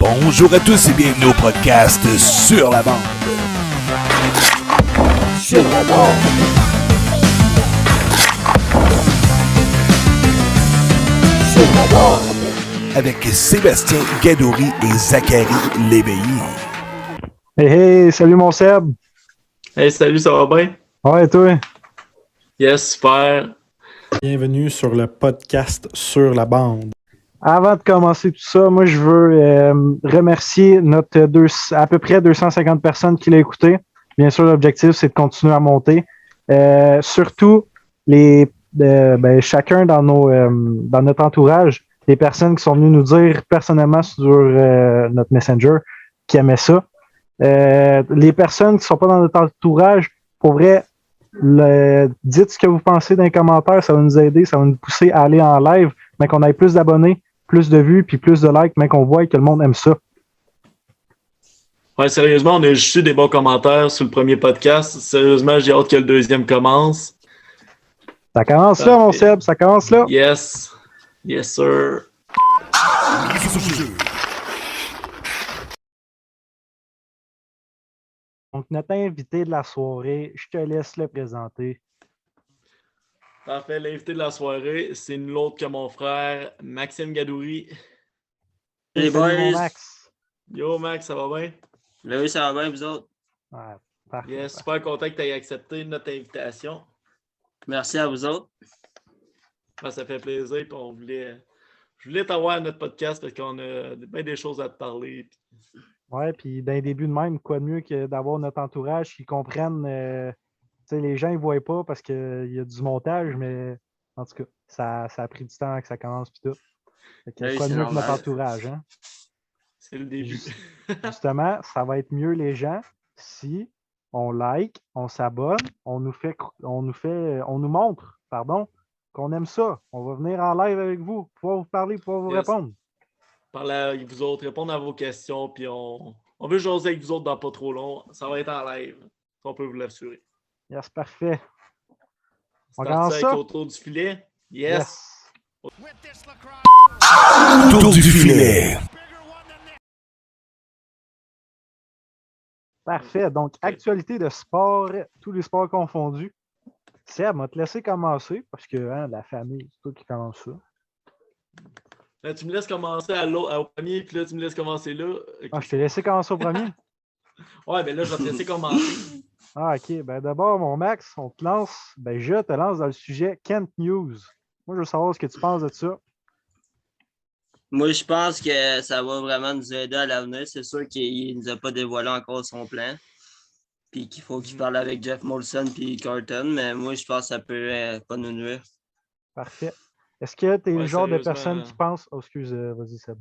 Bonjour à tous et bienvenue au podcast Sur la bande. Sur la bande. Sur la bande. Avec Sébastien Gadouri et Zachary Léveillé. Hey, hey, salut mon Seb. Hey, salut, ça va bien? Ouais, et toi? Yes, super. Bienvenue sur le podcast Sur la bande. Avant de commencer tout ça, moi, je veux remercier à peu près 250 personnes qui l'ont écouté. Bien sûr, l'objectif, c'est de continuer à monter. Surtout, chacun dans notre entourage, les personnes qui sont venues nous dire personnellement sur notre Messenger qui aimaient ça. Les personnes qui ne sont pas dans notre entourage, pour vrai, dites ce que vous pensez dans les commentaires, ça va nous aider, ça va nous pousser à aller en live, mais qu'on ait plus d'abonnés, plus de vues, puis plus de likes, mais qu'on voit que le monde aime ça. Ouais, sérieusement, on a juste eu des bons commentaires sur le premier podcast. Sérieusement, j'ai hâte que le deuxième commence. Ça commence là, mon Seb, ça commence là. Yes. Yes, sir. Donc, notre invité de la soirée, je te laisse le présenter. Parfait, l'invité de la soirée, c'est nul autre que mon frère, Maxime Gadouri. Salut, Les boys. mon Max. Yo, Max, ça va bien? Ben oui, ça va bien, vous autres. Ouais, parfait. Yes, super content que tu aies accepté notre invitation. Merci à vous autres. Ben, ça fait plaisir. Puis je voulais t'avoir à notre podcast parce qu'on a bien des choses à te parler. Ouais, puis d'un début de même, quoi de mieux que d'avoir notre entourage qui comprennent. Tu sais, les gens ne voient pas parce qu'il y a du montage, mais en tout cas, ça a pris du temps que ça commence puis tout. Fait que Oui, quoi de c'est mieux que notre normal. entourage, hein? C'est le début. Justement, ça va être mieux les gens si on like, on s'abonne, on nous montre, qu'on aime ça. On va venir en live avec vous, pouvoir vous parler, pouvoir vous Yes. répondre. Parler avec vous autres, répondre à vos questions, puis on veut jaser avec vous autres dans pas trop long. Ça va être en live, on peut vous l'assurer. Yes, parfait. C'est On parti commence avec ça? autour du filet. Yes. Autour du filet. Parfait. Donc, actualité de sport, tous les sports confondus. Seb, on va te laisser commencer parce que la famille, c'est toi qui commence ça. Là, tu me laisses commencer au premier, puis là, tu me laisses commencer là. Okay. Ah, je t'ai laissé commencer au premier? Ouais, ben là, je vais te laisser commencer. Ah, OK. Ben d'abord, mon Max, je te lance dans le sujet Kent News. Moi, je veux savoir ce que tu penses de ça. Moi, je pense que ça va vraiment nous aider à l'avenir. C'est sûr qu'il ne nous a pas dévoilé encore son plan. Puis qu'il faut qu'il parle avec Jeff Molson puis Carton. Mais moi, je pense que ça peut pas nous nuire. Parfait. Est-ce que tu es le genre de sérieusement, personne qui pense... Oh, excuse, vas-y, Seb.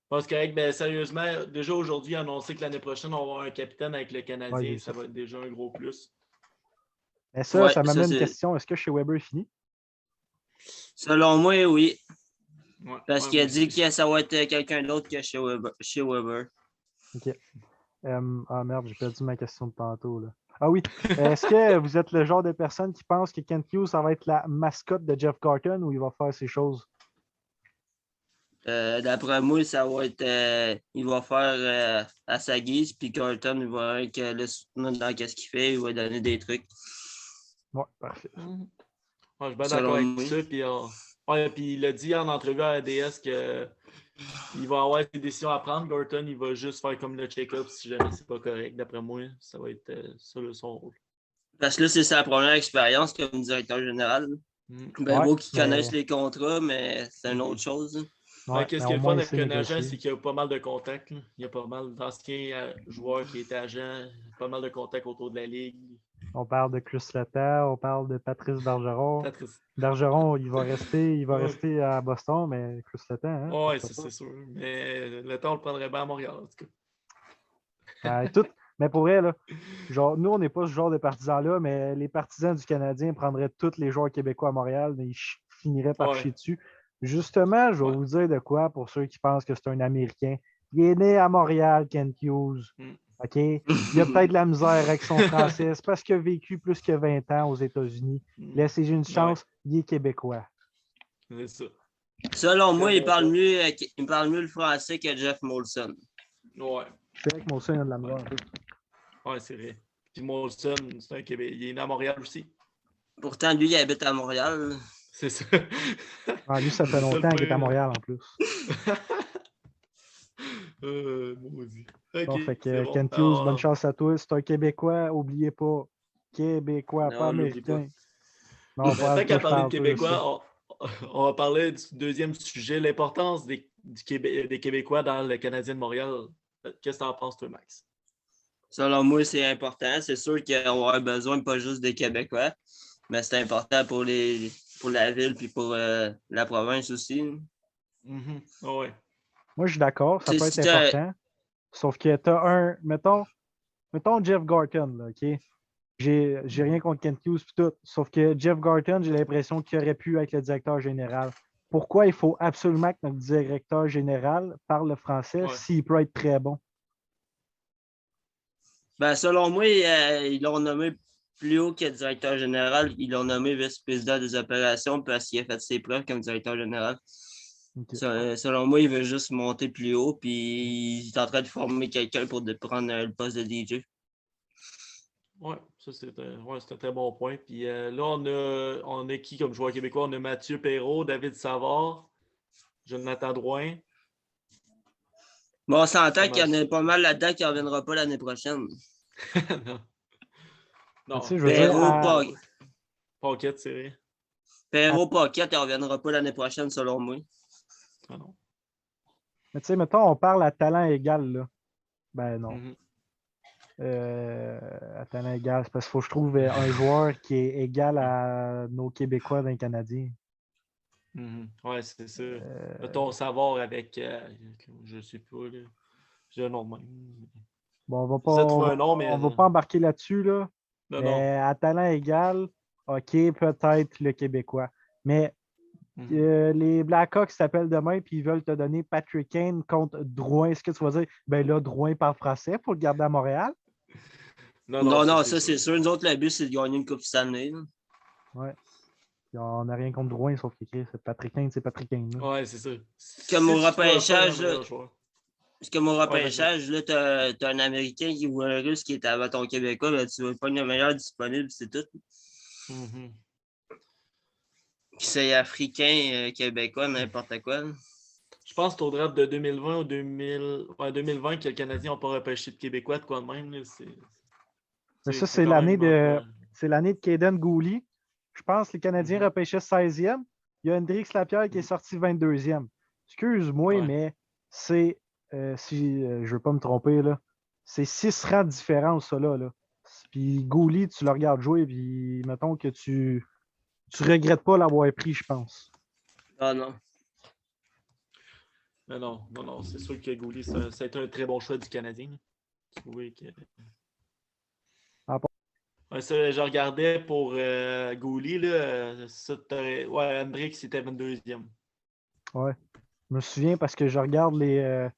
Parce que, ben, sérieusement, déjà aujourd'hui, annoncé que l'année prochaine, on va avoir un capitaine avec le Canadien. Ouais, ça va être déjà un gros plus. Mais ça, Ouais, ça m'amène ça, une c'est- question. Est-ce que chez Weber est fini? Selon moi, oui. Ouais, Parce ouais, qu'il a moi dit aussi. que ça va être quelqu'un d'autre que chez Weber. OK. Merde, j'ai perdu ma question de tantôt, là. Ah oui. Est-ce que vous êtes le genre de personne qui pense que Kent Hughes, ça va être la mascotte de Jeff Carton ou il va faire ses choses? D'après moi, ça va être. Il va faire à sa guise, puis Carton, il va être le soutenir dans ce qu'il fait, il va donner des trucs. Ouais, parfait. Ouais, je suis bien Selon d'accord avec moi. ça. Puis il a dit en entrevue à ADS qu'il va avoir des décisions à prendre. Gorton, il va juste faire comme le check-up si jamais c'est pas correct. D'après moi, ça va être ça son rôle. Parce que là, c'est sa première expérience comme directeur général. Ben, Ouais, beau qu'ils mais- connaissent les contrats, mais c'est une autre chose. Ouais, Qu'est-ce mais qui est au le moins, fun il avec sait un agent, négocier. c'est qu'il y a pas mal de contacts. Là. Il y a pas mal d'anciens joueurs qui étaient agents, pas mal de contacts autour de la ligue. On parle de Chris Letang, on parle de Patrice Bergeron. Patrice. Bergeron, il va rester Ouais. rester à Boston, mais Chris Letang, hein? Ouais, pourquoi pas? c'est sûr. Mais le temps, on le prendrait bien à Montréal, en tout cas. Mais pour vrai, là, genre, nous, on n'est pas ce genre de partisans-là, mais les partisans du Canadien prendraient tous les joueurs québécois à Montréal, mais ils finiraient par Ouais. chier dessus. Justement, je vais Ouais. vous dire de quoi pour ceux qui pensent que c'est un Américain. Il est né à Montréal, Kent Hughes. OK? Il a peut-être de la misère avec son français. C'est parce qu'il a vécu plus que 20 ans aux États-Unis. Laissez-lui une chance, il est québécois. C'est ça. Selon moi, Très il bon parle point. mieux le français que Jeff Molson. Ouais. C'est vrai que Molson a de la misère un peu. Ouais, c'est vrai. Puis Molson, c'est un Québec. Il est né à Montréal aussi. Pourtant, lui, il habite à Montréal. C'est ça. Ah, lui, ça fait C'est ça le longtemps qu'il est à pire. Montréal en plus. Maudit. Bon, Ok, fait c'est que bon. Kent Hughes, bonne chance à toi. C'est un Québécois, oubliez pas. Québécois, Non, pas on l'oublie pas. américain. Non, Mais tant toi, qu'à je parler de parle, toi, je sais. Québécois, on va parler du deuxième sujet, l'importance des Québécois dans le Canadien de Montréal. Qu'est-ce que t'en penses, toi, Max? Selon moi, c'est important. C'est sûr qu'on va avoir besoin pas juste des Québécois, mais c'est important pour la ville et pour la province aussi. Ouais. Moi, je suis d'accord, ça Tu peut sais, être si t'as- important. Sauf que t'as un. Mettons Jeff Gorton, là, OK? J'ai rien contre Kent Hughes pis tout. Sauf que Jeff Gorton, j'ai l'impression qu'il aurait pu être le directeur général. Pourquoi il faut absolument que notre directeur général parle le français Ouais. s'il peut être très bon? Ben, selon moi, ils l'ont nommé plus haut que directeur général. Ils l'ont nommé vice-président des opérations parce qu'il a fait ses preuves comme directeur général. OK. Selon moi, il veut juste monter plus haut, puis il est en train de former quelqu'un pour prendre le poste de DJ. Ouais, ça c'est un très bon point. Puis là, on a qui comme joueur québécois? On a Mathieu Perrault, David Savard, Jonathan Drouin. Bon, on s'entend Pas qu'il y en mal a pas mal là-dedans qui ne reviendra pas l'année prochaine. non. Mais tu Non. sais, je veux dire, Paquette, c'est vrai. Perrault Paquette, il ne reviendra pas l'année prochaine, selon moi. Ah non. mais tu sais, mettons, on parle à talent égal, là. Ben non. Mhm. À talent égal, c'est parce qu'il faut que je trouve un joueur qui est égal à nos Québécois d'un Canadien. Ouais, c'est ça. Mettons Savard avec. Je sais pas, là. J'ai un nom de même. Bon, on va J'essaie de pas, trouver un nom, mais. on va pas embarquer là-dessus, là. Non, non. Mais à talent égal, OK, peut-être le Québécois. Mais les Blackhawks s'appellent demain puis ils veulent te donner Patrick Kane contre Drouin. Est-ce que tu vas dire, ben là, Drouin parle français pour le garder à Montréal? Non, ça c'est sûr. Nous autres, le but, c'est de gagner une Coupe Stanley. Ouais. Puis on n'a rien contre Drouin, sauf qu'écrit, c'est Patrick Kane, c'est Patrick Kane. Là. Ouais, c'est ça. Comme au Si tu peux en faire un repêchage, meilleur joueur. parce que mon Ouais, repêchage, là, t'as un Américain ou un Russe qui est avant ton Québécois, ben, tu vas pas le meilleur disponible, c'est tout. Mhm. Qui c'est africain, québécois, n'importe quoi. Je pense que c'est au draft de 2020 ou 2020 que les Canadiens n'ont pas repêché de Québécois, de quoi de même. Là, Mais ça, c'est c'est quand l'année même c'est l'année de Kaden Gouli. Je pense que les Canadiens Mhm. repêchaient 16e. Il y a Hendrix Lapierre qui est sorti 22e. Excuse-moi, Ouais. mais c'est, si je ne veux pas me tromper, là, c'est 6 rangs de différence, ça là. Puis Gouli, tu le regardes jouer, puis mettons que tu regrettes pas l'avoir pris, je pense. Ah non. Mais non, c'est sûr que Goulet, ça a été un très bon choix du Canadien. Oui, que... Ah, Ouais, ça, je regardais pour Goulet, là, ouais, Hendrix, c'était 22e. ouais. Je me souviens parce que je regarde les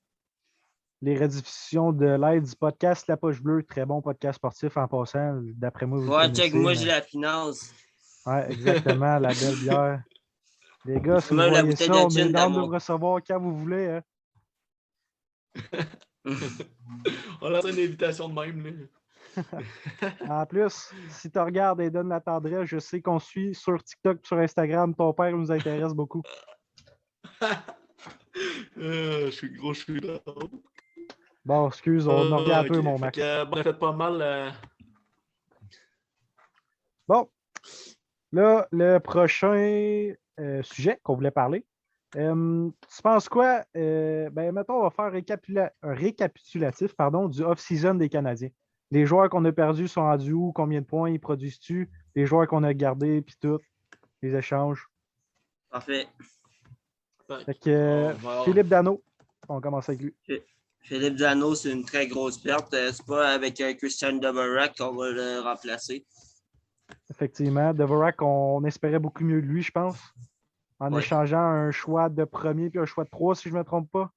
rediffusions de l'aide du podcast La Poche Bleue, très bon podcast sportif en passant. D'après moi, vous le Ouais, connaissez. check, moi, mais... j'ai la finance. Ouais, exactement, la belle bière. Les gars, si J'ai vous même la voyez bouteille ça, de on est gin dans dans de vous mon. recevoir quand vous voulez. Hein. On lance une invitation de même. Là. En plus, si tu regardes et donne la tendresse, je sais qu'on suit sur TikTok et sur Instagram. Ton père nous intéresse beaucoup. Je suis là. Bon, excuse, on en revient un peu, Ok. mon Fait Max. que, on a fait pas mal. Bon, là, le prochain sujet qu'on voulait parler. Tu penses quoi? Ben, mettons, on va faire un récapitulatif du off-season des Canadiens. Les joueurs qu'on a perdus sont rendus où? Combien de points ils produisent-tu? Les joueurs qu'on a gardés, puis tout. Les échanges. Parfait. Fait que Philippe Dano, on commence avec lui. Philippe Dano, c'est une très grosse perte. C'est pas avec Christian Dvorak qu'on va le remplacer. Effectivement, Dvorak, on espérait beaucoup mieux de lui, je pense. En échangeant un choix de premier puis un choix de 3, si je ne me trompe pas.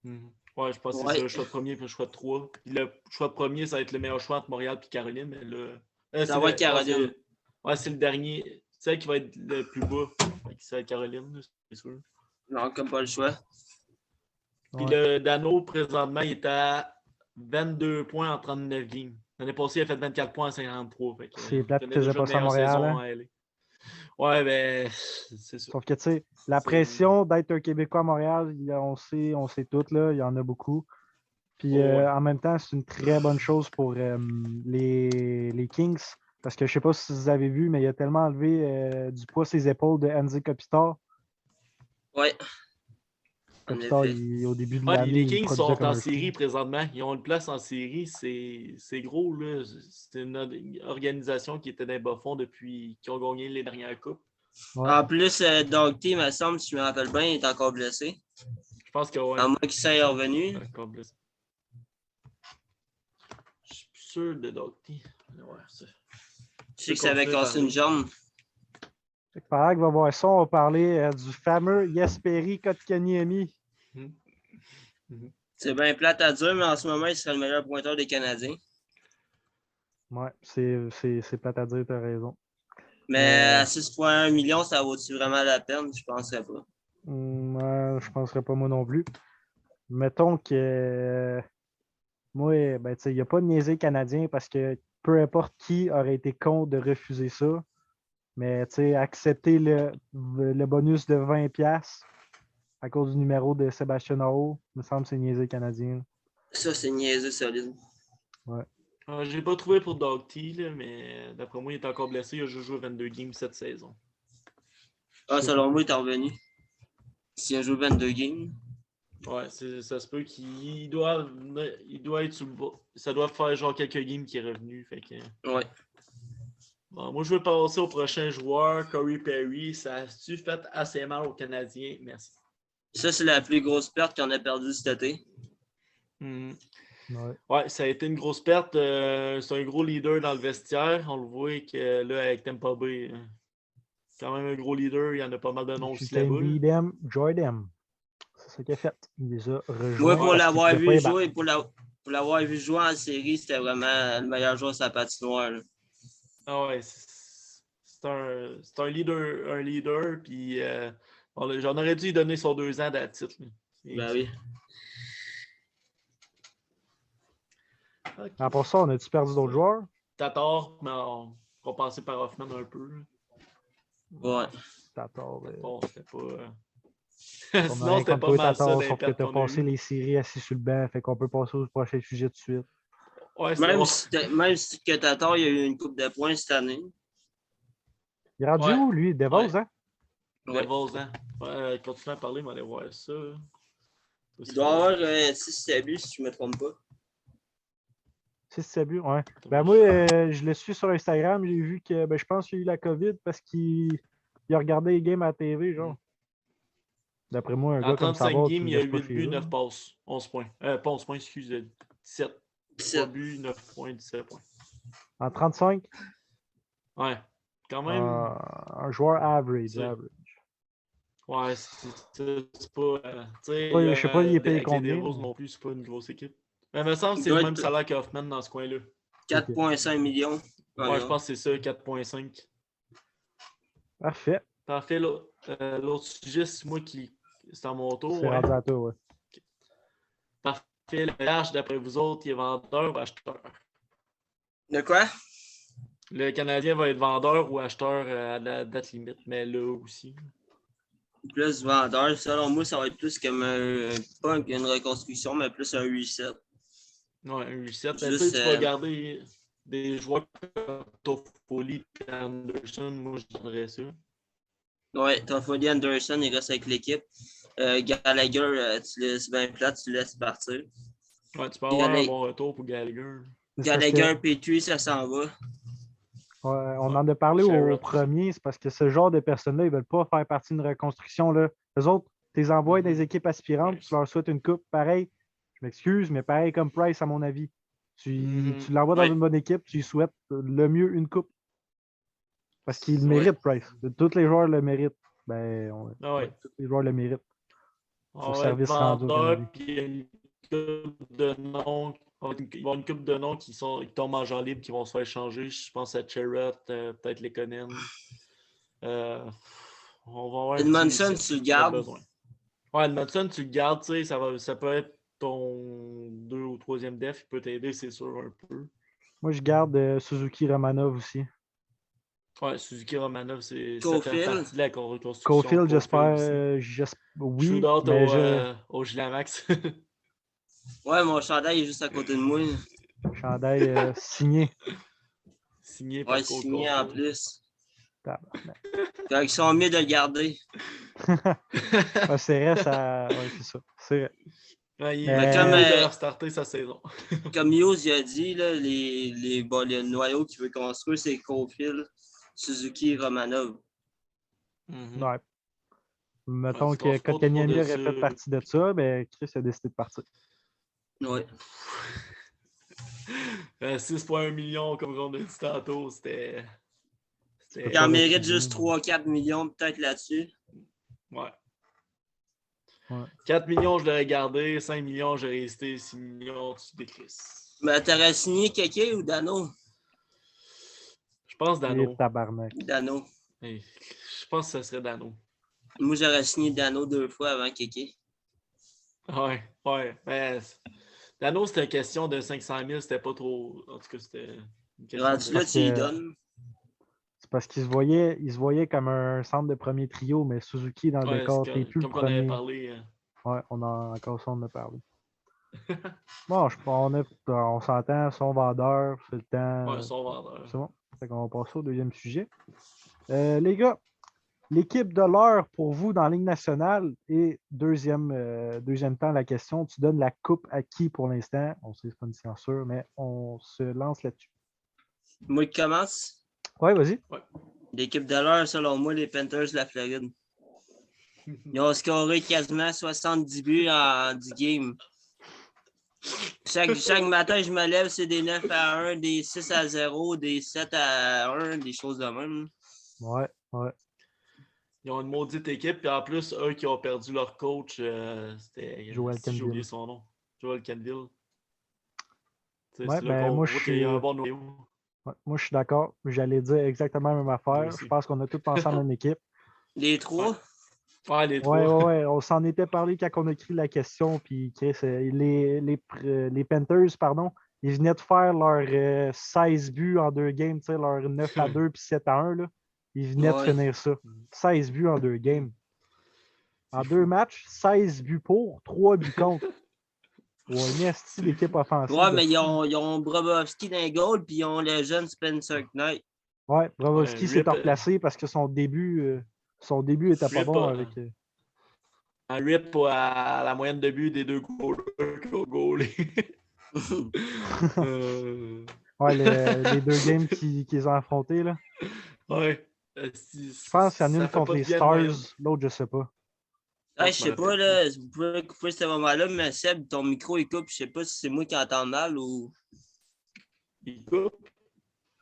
Ouais, je pense que c'est ça, le choix de premier puis le choix de 3. Puis le choix de premier, ça va être le meilleur choix entre Montréal et Caroline. Mais là, ça va être Caroline. Ouais, c'est le dernier. C'est elle qui va être le plus bas. Ça va être Caroline, c'est sûr. Non, comme pas le choix. Puis le Dano, présentement, il est à 22 points en 39 games. L'année passée, il a fait 24 points en 53. C'est plate il qu'il faisait déjà pas une ça à meilleure Montréal, saison hein. en LA. Ouais, ben, c'est ça. Sauf que, tu sais, la C'est- pression d'être un Québécois à Montréal, on sait tout, là, il y en a beaucoup. Puis Ouais. en même temps, c'est une très bonne chose pour les Kings. Parce que je sais pas si vous avez vu, mais il a tellement enlevé du poids ses épaules de Andy Kopitar. Ouais, en Kopitar, effet. au début de Ouais, l'année, les il Kings produisait sont comme en un fou. série présentement. Ils ont une place en série. C'est gros, là. C'est une organisation qui était dans les bas-fonds depuis qu'ils ont gagné les dernières coupes. Ouais. En plus, Dogty, il me semble, si je me rappelle bien, il est encore blessé. Je pense que ouais. À moins qu'il soit revenu. Encore blessé. Je suis plus sûr de Docty. Ouais, ça. Je sais que ça avait cassé une jambe. Fait que pendant qu'on va voir ça, on va parler du fameux Jesperi Kotkaniemi. C'est bien plate à dire, mais en ce moment, il serait le meilleur pointeur des Canadiens. Ouais, c'est plate à dire, t'as raison. Mais à 6,1 millions, ça vaut-tu vraiment la peine? Je ne penserais pas. Je penserais pas moi non plus. Mettons que moi, ben, il n'y a pas de niaiser canadien parce que peu importe qui aurait été con de refuser ça. Mais accepter le bonus de 20$ à cause du numéro de Sébastien Aho, me semble que c'est niaiser canadien. Ça, c'est niaiseux solide. Ouais. Je l'ai pas trouvé pour Docty, mais d'après moi, il est encore blessé. Il a juste joué 22 games cette saison. Ah, selon moi, il est revenu. S'il a joué 22 games. Ouais, ça se peut qu'il doit être sous le bas. Ça doit faire genre quelques games qu'il est revenu. Fait que... Ouais. Bon, moi, je veux passer au prochain joueur, Corey Perry. Ça a-tu fait assez mal aux Canadiens? Merci. Ça, c'est la plus grosse perte qu'on a perdue cet été. Ouais. Ça a été une grosse perte. C'est un gros leader dans le vestiaire. On le voit que là, avec Tampa Bay, quand même un gros leader. Il y en a pas mal de noms aussi là-bas. Be them, joy them. C'est ça qu'il a fait. Il les a rejoints. Moi, pour l'avoir vu jouer, jouer, pour l'avoir vu jouer en série, c'était vraiment le meilleur joueur sur la patinoire. Là. Ah ouais, c'est un leader, puis j'en aurais dû lui donner son 2 ans d'attitude. Ben oui. Okay. Pour ça, on a-tu perdu d'autres joueurs? Tatar, mais on va passer par Hoffman un peu. Ouais. Tatar. Bon, c'était pas. Sinon, c'était pas mal ça. Sauf que tu as passé les séries assis sur le banc, fait qu'on peut passer au prochain sujet tout de suite. Ouais, même si que Tatar, il y a eu une coupe de points cette année. Il est rendu où, lui? Devos, hein? Devos, hein? Ouais, continue à parler, mais allez voir ça. Il doit avoir 6 buts, si je ne me trompe pas. 6 buts, ouais. Ben moi, je le suis sur Instagram, j'ai vu que je pense qu'il y a eu la COVID parce qu'il a regardé les games à la TV, genre. D'après moi, un gars comme ça. En 35 games, il y a 8 buts, 9 passes, 11 points. Pas 11 points, excusez. 17. 3 buts, 9 points, 17 points. En 35? Ouais. Quand même. Un joueur average. Ouais, c'est pas. Je sais pas, il est payé combien. Les Devils non plus, c'est pas une grosse équipe. Mais il me semble que c'est le même salaire qu'Hoffman dans ce coin-là. 4,5 millions. Ouais, je pense que c'est ça, 4,5. Parfait. Parfait. L'autre sujet, c'est moi qui. C'est à mon tour. C'est rendu à toi, ouais. Okay. Parfait. Le RH, d'après vous autres, il est vendeur ou acheteur? De quoi? Le Canadien va être vendeur ou acheteur à la date limite, mais là aussi. Plus vendeur. Selon moi, ça va être plus comme pas une reconstruction, mais plus un reset. Ouais, un reset. Juste, tu vas garder des joueurs comme Toffoli et Anderson. Moi, je dirais ça. Ouais, Toffoli, Anderson, il reste avec l'équipe. Gallagher, tu laisses bien plate, tu laisses partir. Ouais, tu peux avoir un bon retour pour Gallagher. Gallagher, Petrie, ça s'en va. Ouais, on en a parlé au premier, c'est parce que ce genre de personnes-là, ils ne veulent pas faire partie d'une reconstruction. Là. Eux autres, tu les envoies dans des équipes aspirantes, tu leur souhaites une coupe. Pareil, je m'excuse, mais pareil comme Price, à mon avis. Tu l'envoies dans une bonne équipe, tu lui souhaites le mieux une coupe. Parce qu'il le mérite, Price. Tous les joueurs le méritent. Tous les joueurs le méritent. Au service rendu. Il y a une coupe de noms. Il va y avoir une couple de noms qui tombent en gens libres qui vont se faire échanger. Je pense à Cherrett, peut-être Lekonen. On va voir. Edmondson, tu le gardes. Ouais, Edmondson, tu le gardes. Ça peut être ton 2 ou troisième def, il peut t'aider, c'est sûr, un peu. Moi, je garde Suzuki Romanov aussi. Ouais, Suzuki Romanov, ça fait Cofield. partie de la reconstruction. Caulfield, j'espère. aussi. Oui, Shootout mais au Gilamax. Ouais, mon chandail est juste à côté de moi. chandail signé. Signé Ouais, par Cole signé en Caulfield. plus. Tabarnak. Quand ils sont mieux de le garder. Ouais, c'est vrai, ça. Ouais, c'est ça. C'est vrai. Ouais, il Mais est comme, mieux de restarter sa saison. Comme Yos il a dit, là, le noyau qu'il veut construire, c'est Cofield, Suzuki, Romanov. Mhm. Ouais. Mettons tu que penses pas trop Kotkaniemi de aurait ça. fait partie de ça, ben Chris a décidé de partir. Ouais. 6,1 millions, comme on a dit tantôt, c'était. Il en pas mérite refuser, juste 3-4 millions peut-être là-dessus. Ouais. Ouais. 4 millions, je l'aurais gardé. 5 millions, j'aurais resté. 6 millions, tu décrisses. Mais t'aurais signé Keke ou Dano? Je pense Et Dano. tabarnak. Dano. Hey, je pense que ce serait Dano. Moi, j'aurais signé Dano 2 fois avant Keke. Ouais, ouais. Mais Dano, c'était une question de 500 000. C'était pas trop. En tout cas, c'était une question Rendu de. là, Parce tu y que donnes. c'est parce qu'il se voyait comme un centre de premier trio, mais Suzuki dans le Ouais, c'est décor, t'es plus le comme on avait premier. parlé. Ouais, encore ça, on en a parlé. Bon, on s'entend, son vendeur, c'est le temps. Ouais, son vendeur. C'est bon. Fait qu'on va passer au deuxième sujet. Les gars, l'équipe de l'heure pour vous dans la Ligue nationale et deuxième temps, la question, tu donnes la coupe à qui pour l'instant? On sait que c'est pas une censure, mais on se lance là-dessus. Moi qui commence. Ouais, vas-y. L'équipe de l'heure, selon moi, les Panthers de la Floride. Ils ont scoré quasiment 70 buts en 10 games. Chaque matin, je me lève, c'est des 9-1, des 6-0, des 7-1, des choses de même. Ouais. Ils ont une maudite équipe, puis en plus, eux qui ont perdu leur coach, c'était. Joel J'ai oublié Kenville. son nom. Joel Canville. Ouais, C'est là ben moi, qu'on voit qu'il y a un bon noyau. moi, je suis d'accord. J'allais dire exactement la même Moi affaire. Je aussi. pense qu'on a tous pensé à la même équipe. Les trois? Ouais, les trois. Ouais. On s'en était parlé quand on a écrit la question. Puis, Chris, les Panthers, pardon, ils venaient de faire leurs 16 buts en 2 games, tu sais, leurs 9-2 puis 7-1. Là. Ils venaient de Ouais. finir ça. 16 buts en 2 games. En 2 matchs, 16 buts pour, 3 buts contre. Ouais, une esti d'équipe offensive. Ouais, mais ils ont Bobrovski dans les goals, puis ils ont le jeune Spencer Knight. Ouais, Brovowski s'est Rip, replacé parce que son début était pas Rip, bon avec. un rip à la moyenne de but des deux goalers qui ont goalé. Ouais, les 2 games qu'ils ont affrontés, là. Ouais. Je pense qu'il y en a une Ça fait contre pas de les bien de moyenne. Stars, l'autre, je sais pas. Hey, Je je me sais pas, rappelle là, vous pouvez couper ce moment-là, mais Seb, ton micro il coupe. Je sais pas si c'est moi qui entends mal ou. Il coupe.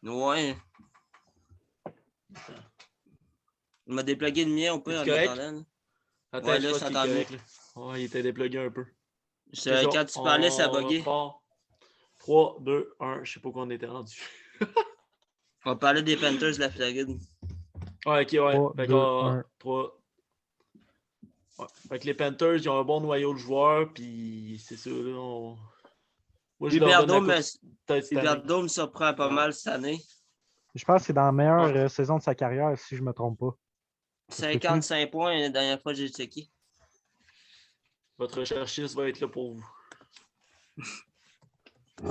Ouais. Il m'a déplugué le mien, on peut en C'est correct? attendant. Là. Attends, Ouais, je là, je pense qu'il est t'entends mieux. correct. Là. Ouais, il était déplugué un peu. Quand tu parlais, ça On buguait. repart. 3, 2, 1. Je sais pas où on était rendu. On parlait des Panthers de la Floride. Ouais, ok, ouais. 3, Fait 2, qu'on 1. 3. Ouais. Fait que les Panthers, ils ont un bon noyau de joueurs, puis c'est ça, là. Moi, je leur donne la coupe peut-être cette année. Huberdeau me surprend pas mal cette année. Je pense que c'est dans la meilleure Ouais. saison de sa carrière, si je me trompe pas. 55 points la dernière fois que j'ai checké. Votre recherchiste va être là pour vous. Ou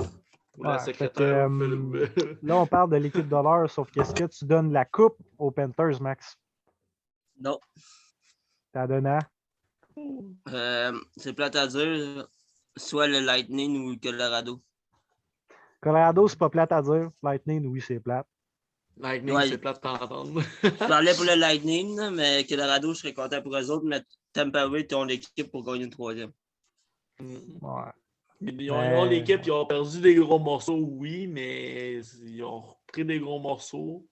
Ouais, la fait secrétaire. que, là, on parle de l'équipe de l'heure, sauf qu'est-ce que tu donnes la coupe aux Panthers, Max? Non. T'as donné à? C'est plate à dire. Soit le Lightning ou le Colorado. Colorado, c'est pas plate à dire. Lightning, oui, c'est plate. Lightning, Ouais. c'est plate à entendre. Je parlais pour le Lightning, là, mais Colorado, je serais content pour eux autres, mais Tampa Bay, ils ont l'équipe pour gagner une troisième. Ouais. Ils ont l'équipe, ils ont perdu des gros morceaux, oui, mais ils ont repris des gros morceaux.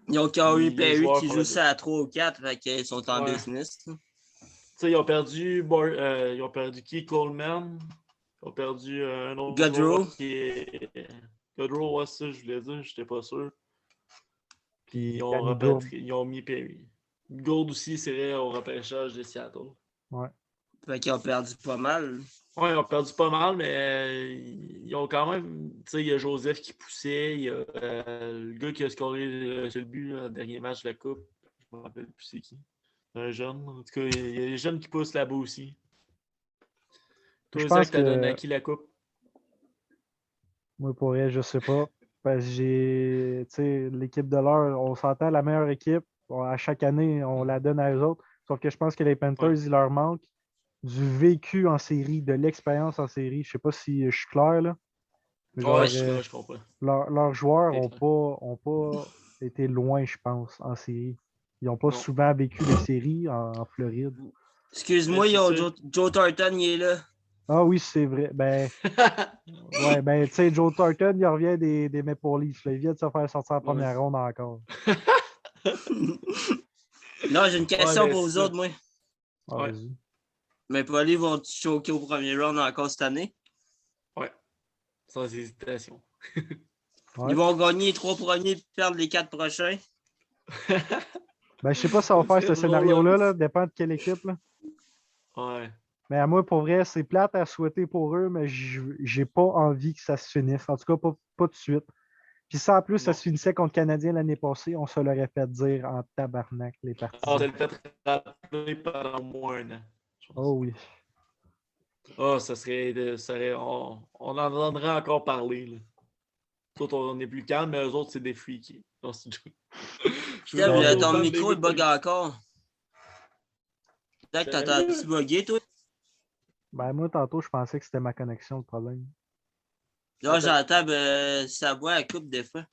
Ils ont Corey Les Perry joueurs qui font joue la ça à 3 ou 4, fait qu'ils sont en Ouais. business. Tu sais, ils ont perdu qui? Coleman. Ils ont perdu un autre Gaudreau. joueur qui est. Gaudreau, ouais, ça, je voulais dire, j'étais pas sûr. Puis ils ont, Danny Gourde. ils ont mis Perry. Gourde aussi, c'est vrai, au repêchage de Seattle. Ouais. Fait qu'ils ont perdu pas mal. Ouais, ils ont perdu pas mal, mais ils ont quand même. Tu sais, il y a Joseph qui poussait, il y a le gars qui a scoré le seul but là, le dernier match de la Coupe. Je me rappelle plus c'est qui. Un jeune. En tout cas, il y a des jeunes qui poussent là-bas aussi. Je Toi, pense Zach, t'as donné à que qui la Coupe? moi, pour elle, je sais pas. Parce que j'ai, tu sais, l'équipe de l'heure, on s'entend la meilleure équipe. À chaque année, on la donne à eux autres. Sauf que je pense que les Panthers, Ouais. il leur manque du vécu en série, de l'expérience en série. Je sais pas si je suis clair, là. Mais Ouais, genre, je comprends. leurs joueurs C'est n'ont clair. ont pas été loin, je pense, en série. Ils n'ont pas Non. souvent vécu les séries en Floride. Excuse-moi, Mais c'est ça. Joe Thornton, il est là. Ah oui, c'est vrai. Ben, ouais, ben, tu sais, Joe Thornton, il revient des Maple Leafs, là. Il vient de se faire sortir en Ouais. première ronde encore. Là, j'ai une Ouais, question mais pour c'est vous ça. autres, moi. Ah, Ouais. vas-y. Mais pour aller vont choquer au premier round encore cette année? Ouais. Sans hésitation. Ouais. Ils vont gagner les 3 premiers et perdre les 4 prochains. Ben, je sais pas si ça va Ça faire serait ce drôle, scénario-là, hein. là. Dépend de quelle équipe, là. Ouais. Mais à moi, pour vrai, c'est plate à souhaiter pour eux, mais j'ai pas envie que ça se finisse. En tout cas, pas de suite. Puis ça, en plus, ça Non. se finissait contre le Canadien l'année passée, on se l'aurait fait dire en tabarnak, les Ah, partisans. ça l'a fait rappeler pendant au moins un an. Je pense. Oh oui. Ah, ça serait on en entendrait encore parler. Là. Nous autres, on est plus calme, mais eux autres, c'est des freaky. Non, c'est une joke. Je veux Steph, demander aux ton fans micro, il d'écouter. bug encore. Zach, t'entends-tu bugger, toi? Ben, moi, tantôt, je pensais que c'était ma connexion le problème. Là, j'entends sa voix à coupe des fois.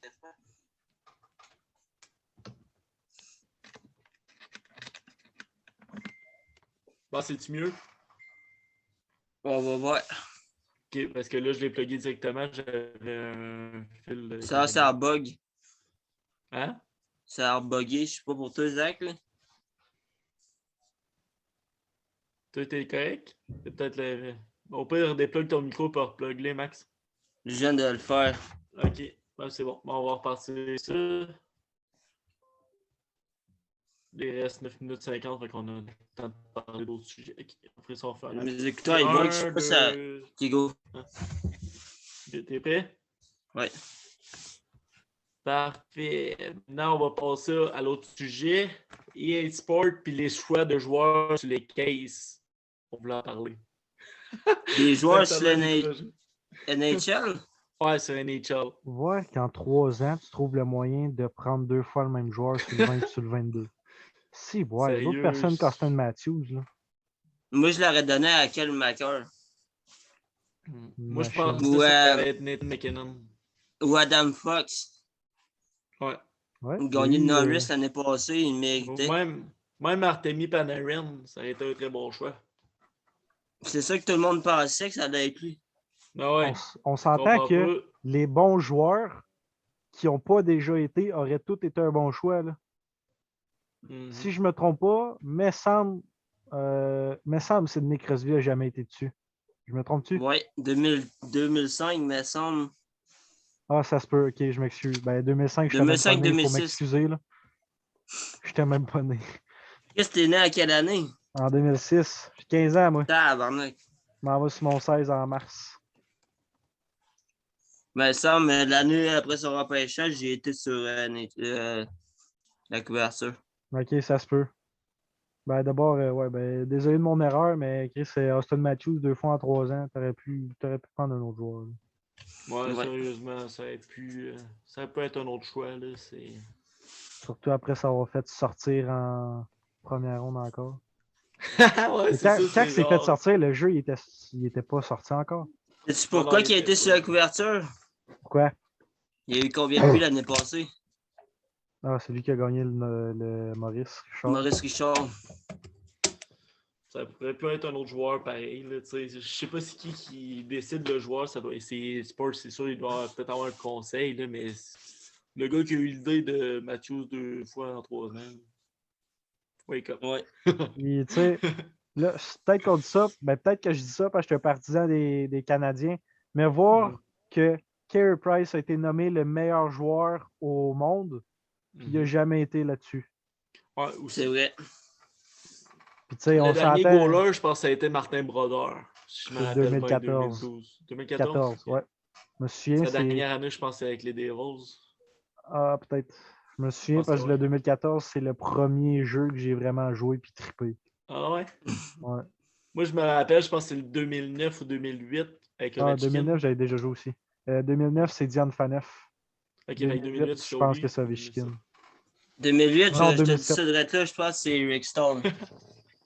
Bon, c'est-tu mieux? On va voir. Ok, parce que là, je l'ai plugué directement. J'avais un fil. Ça a bug. Hein? Ça a bugué. Je sais pas pour toi, Zach. Là. Toi, t'es correct? C'est peut-être le. Au pire, déplugue ton micro pour repluguer, Max. Je viens de le faire. Ok, ben, c'est bon. Bon, on va repartir ça. Il reste 9 minutes 50, fait qu'on a le temps de parler d'autres sujets. Ok, après ça, on va faire. Mes écouteurs, ils bug. Je sais pas si ça. Ok, go. T'es prêt? Ouais. Parfait. Maintenant, on va passer à l'autre sujet. EA Sport puis les choix de joueurs sur les cases. On voulait en parler. Les joueurs sur NHL? NHL? Ouais, sur NHL. Voir qu'en 3 ans, tu trouves le moyen de prendre 2 fois le même joueur sur le 20 et sur le 22. Si, ouais, il y a d'autres Sérieux? personnes qu'Austin Matthews, là. Moi, je l'aurais donné à Kel Macker. Moi, je Machine. pensais que ça allait être Nathan McKinnon. Ou Adam Fox. Ouais. Ouais, Il a gagné le lui, Norris l'année passée, il méritait. Même Artemi Panarin, ça aurait été un très bon choix. C'est ça que tout le monde pensait que ça allait être lui. Ah ouais. on Je s'entend comprends que pas. les bons joueurs qui n'ont pas déjà été auraient tous été un bon choix, là. Mhm. Si je me trompe pas, me semble Sidney Crosby n'a jamais été dessus. Je me trompe-tu? Ouais, 2005, me semble. Ah, ça se peut. Ok, je m'excuse. Ben, 2005, je n'étais même pas né. Il faut 2005-2006. m'excuser, là. Je n'étais même pas né. Qu'est-ce que t'es né à quelle année? En 2006. J'ai 15 ans, moi. Tabarnak. Je m'en vais sur mon 16 en mars. Me semble, l'année après son repêchage, j'ai été sur la couverture. Ok, ça se peut. Ben, d'abord, ouais, ben, désolé de mon erreur, mais Chris, c'est Austin Matthews 2 fois en 3 ans. T'aurais pu prendre un autre joueur, là. Ouais, Ouais. sérieusement, ça peut être un autre choix. Là. C'est... Surtout après s'avoir fait sortir en première ronde encore. ouais, Mais c'est ça, quand c'est il s'est fait genre... sortir, le jeu, il était pas sorti encore. Sais-tu Non, pourquoi il il a était été pas. sur la couverture? Pourquoi? Il y a eu combien de buts l'année passée? Ah, c'est lui qui a gagné le Maurice Richard. Maurice Richard. Ça pourrait pas être un autre joueur pareil. Là, je sais pas c'est qui décide le joueur. Ça doit... C'est Spurs, c'est sûr, il doit peut-être avoir un conseil, là, mais le gars qui a eu l'idée de Matthews 2 fois en 3 ans. Wake up. Ouais. Puis, tu sais, là, peut-être qu'on dit ça, ben, peut-être que je dis ça parce que je suis un partisan des Canadiens, mais voir que Carey Price a été nommé le meilleur joueur au monde, puis il n'a jamais été là-dessus. Ouais, aussi. C'est vrai. Puis tu sais, on Le dernier s'entend. goaler, je pense que ça a été Martin Brodeur. Si je me C'est rappelle bien, 2014. 2012. 2014? 14, ouais. Je me souviens, Sa c'est. dernière année, je pense, c'est avec les Devils. Ah, peut-être. Je me souviens pense parce que que le ouais. 2014, c'est le premier jeu que j'ai vraiment joué puis trippé. Ah ouais? Ouais. Moi, je me rappelle, je pense que c'est le 2009 ou 2008 avec Ah, Ovechkin. 2009, j'avais déjà joué aussi. 2009, c'est Diane Faneuf. Ok, fait que 2008, 2008, je c'est pense que Ovi. c'est Ovechkin. 2008, Non, je te dis 2007. ça direct là, je pense que c'est Rick Stone.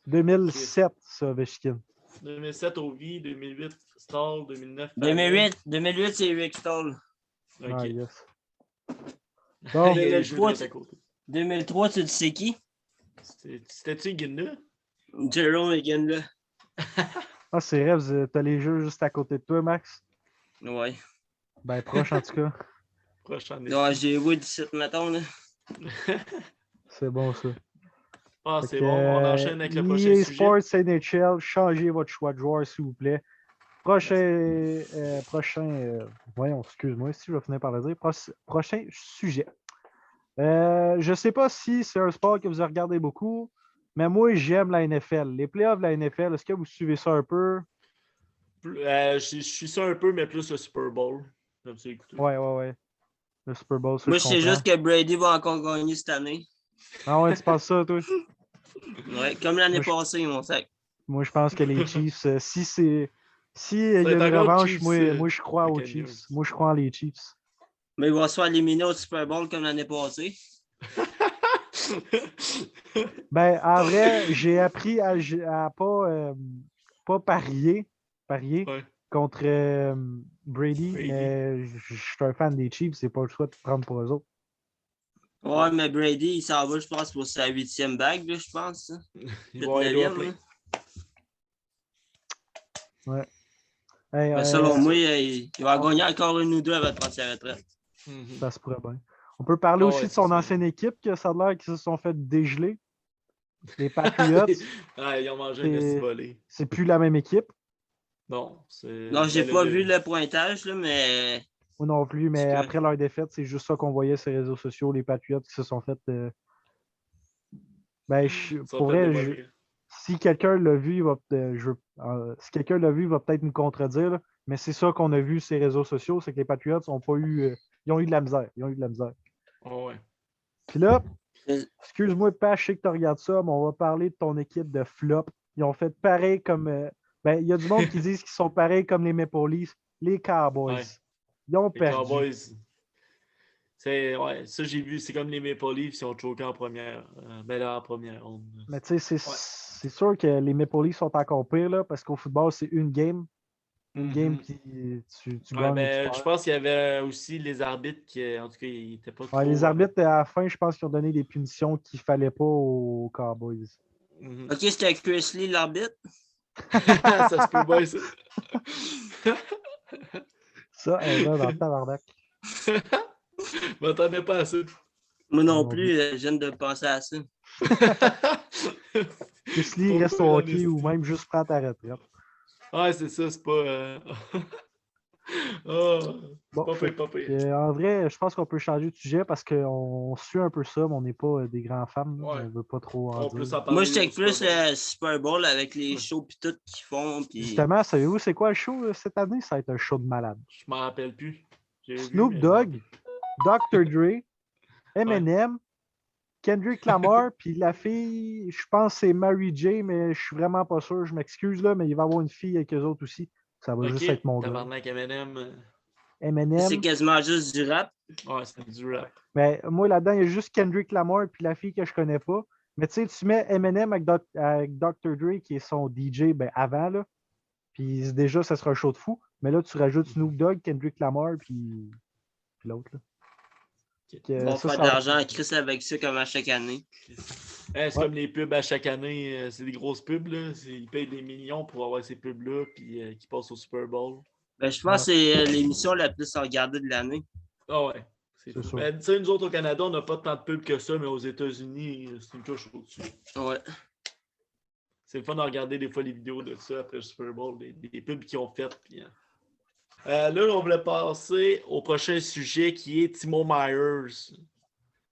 2007, c'est Ovechkin. 2007, Ovi. 2008, Stall. 2009, Pavel. 2008, c'est Rick Stone. Ok. Ah, yes. Bon, Il y a les jeux 2003, de à côté. 2003, tu dis c'est qui? C'était-tu Guinea? Jerome again là. ah, c'est vrai, t'as les jeux juste à côté de toi, Max. Ouais. Ben, proche en tout cas. Prochain Ouais, j'ai joué 17 mettons là. C'est bon, ça. Ah, Fait c'est que, bon. On enchaîne avec le prochain EA sujet. Sports NHL, changez votre choix de joueur, s'il vous plaît. Prochain. Voyons, excuse-moi, si je vais finir par le dire. Prochain sujet. Je sais pas si c'est un sport que vous regardez beaucoup, mais moi, j'aime la NFL. Les playoffs de la NFL, est-ce que vous suivez ça un peu? Je suis ça un peu, mais plus le Super Bowl. J'aime ça écouter. Ouais. Le Super Bowl, ça, Moi, je je sais comprends. juste que Brady va encore gagner cette année. Ah ouais, tu penses ça, toi? Ouais, comme l'année Moi, je- passée, mon sac. Moi, je pense que les Chiefs, si il y Ça a va être une encore revanche, Chiefs, moi, je crois aux Buccaneers. Chiefs. Moi, je crois en les Chiefs. Mais il va se faire éliminer au Super Bowl comme l'année passée. Ben, en vrai, j'ai appris à pas parier Ouais. contre Brady, Brady. mais je suis un fan des Chiefs, c'est pas le choix de prendre pour eux autres. Ouais, mais Brady, il s'en va, je pense, pour sa 8e bague, là, je pense. Il va y avoir 9e, plein. là. Ouais. Hey, Mais selon moi, il va gagner encore une ou deux avant de prendre sa retraite. Mhm. ça se pourrait bien. On peut parler Ah aussi ouais, de son c'est ça. ancienne équipe, que ça a l'air qu'ils se sont fait dégeler. Les Patriots, Ah, ils ont mangé une c'est volée. c'est plus la même équipe. Non, c'est. Non, j'ai Ben, pas vu le pointage, là, mais. Moi non plus, mais que- après leur défaite, c'est juste ça qu'on voyait sur les réseaux sociaux, les Patriots qui se sont fait. Ben, Ils sont pour fait vrai, démolir. si quelqu'un l'a vu, si quelqu'un l'a vu, il va peut-être nous contredire, là, mais c'est ça qu'on a vu sur les réseaux sociaux, c'est que les Patriots ont pas eu. Ils ont eu de la misère. Ils ont eu de la misère. Oh, ouais. Puis là, Euh, excuse-moi, Pat, je sais que tu regardes ça, mais on va parler de ton équipe de flop. Ils ont fait pareil comme. Ben, il y a du monde qui disent qu'ils sont pareils comme les Maple Leafs, les Cowboys. Ouais. Ils ont Les perdu. Cowboys. Ouais, ça j'ai vu, c'est comme les Maple Leafs, ils ont choqué en première. Ben là, en première ronde. Mais tu sais, Ouais. c'est sûr que les Maple Leafs sont encore pires, là, parce qu'au football, c'est une game. Une game qui tu Ouais, gagnes ou tu ben, perds. je pense qu'il y avait aussi les arbitres qui, en tout cas, ils étaient pas trop. Ouais, les arbitres, à la fin, je pense qu'ils ont donné des punitions qu'il ne fallait pas aux Cowboys. Ok, c'était Chris Lee, l'arbitre. Ça se peut bien, ça. Ça, elle est là dans le tabarnak. Je m'attendais pas à ça. Moi non Non plus, je viens de penser à ça. Chris Lee reste au hockey ou même juste prendre ta retraite. Ouais, c'est ça, c'est pas. Oh, Bon, pas pire, pas pire. en vrai, je pense qu'on peut changer de sujet parce qu'on suit un peu ça, mais on n'est pas des grands fans. Là. Ouais. On veut pas trop en On peut dire. s'en parler. Moi, je check au Super plus Bowl. le Super Bowl avec les shows pis tout qu'ils font. Pis... Justement, savez-vous c'est quoi le show cette année? Ça va être un show de malade. Je m'en rappelle plus. J'ai vu, Snoop mais Dogg, Dr. Dre, Eminem, Kendrick Lamar, puis la fille, je pense que c'est Mary J, mais je suis vraiment pas sûr, je m'excuse là, mais il va y avoir une fille avec eux autres aussi. Ça va Ok, juste être mon gars. tabarnak Eminem. C'est Eminem. quasiment juste du rap. Ouais, c'est du rap. Mais moi là-dedans, il y a juste Kendrick Lamar puis la fille que je connais pas. Mais tu sais, tu mets Eminem avec, avec Dr. Dre qui est son DJ ben, avant là. Puis déjà, ça sera un show de fou. Mais là, tu rajoutes Snoop Dogg, Kendrick Lamar, puis l'autre là. Ils vont faire de l'argent à Chris avec ça comme à chaque année. C'est comme les pubs à chaque année. C'est des grosses pubs. Là. Ils payent des millions pour avoir ces pubs-là puis qui passent au Super Bowl. Ben, je pense que c'est l'émission la plus regardée de l'année. Ah ouais. C'est sûr. Ben, tu sais, nous autres au Canada, on n'a pas tant de pubs que ça, mais aux États-Unis, c'est une couche au-dessus. Ouais. C'est le fun de regarder des fois les vidéos de ça après le Super Bowl, des pubs qu'ils ont faites. Puis, là, on voulait passer au prochain sujet qui est Timo Myers.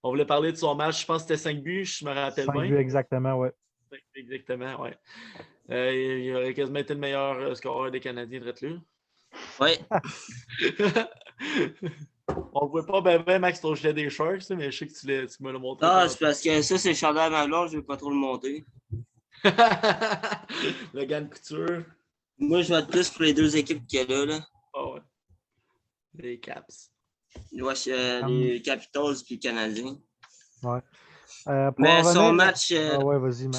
On voulait parler de son match, je pense que c'était 5 buts, je me rappelle 5 bien. buts exactement, ouais. Exactement, ouais. Il aurait quasiment été le meilleur scoreur des Canadiens de Retlure. Oui. On le voit pas ben Max, ton gilet des Sharks, mais je sais que tu me l'as montré. Ah, c'est parce que ça, c'est chandail Maglon, je ne vais pas trop le monter. Le gant de couture. Moi, je vote plus pour les deux équipes qu'il y a là. Ah ouais. Les Caps. Les Capitals puis les Canadiens. Ouais. Pour Mais en son revenir- match, Ah ouais, vas-y, Max,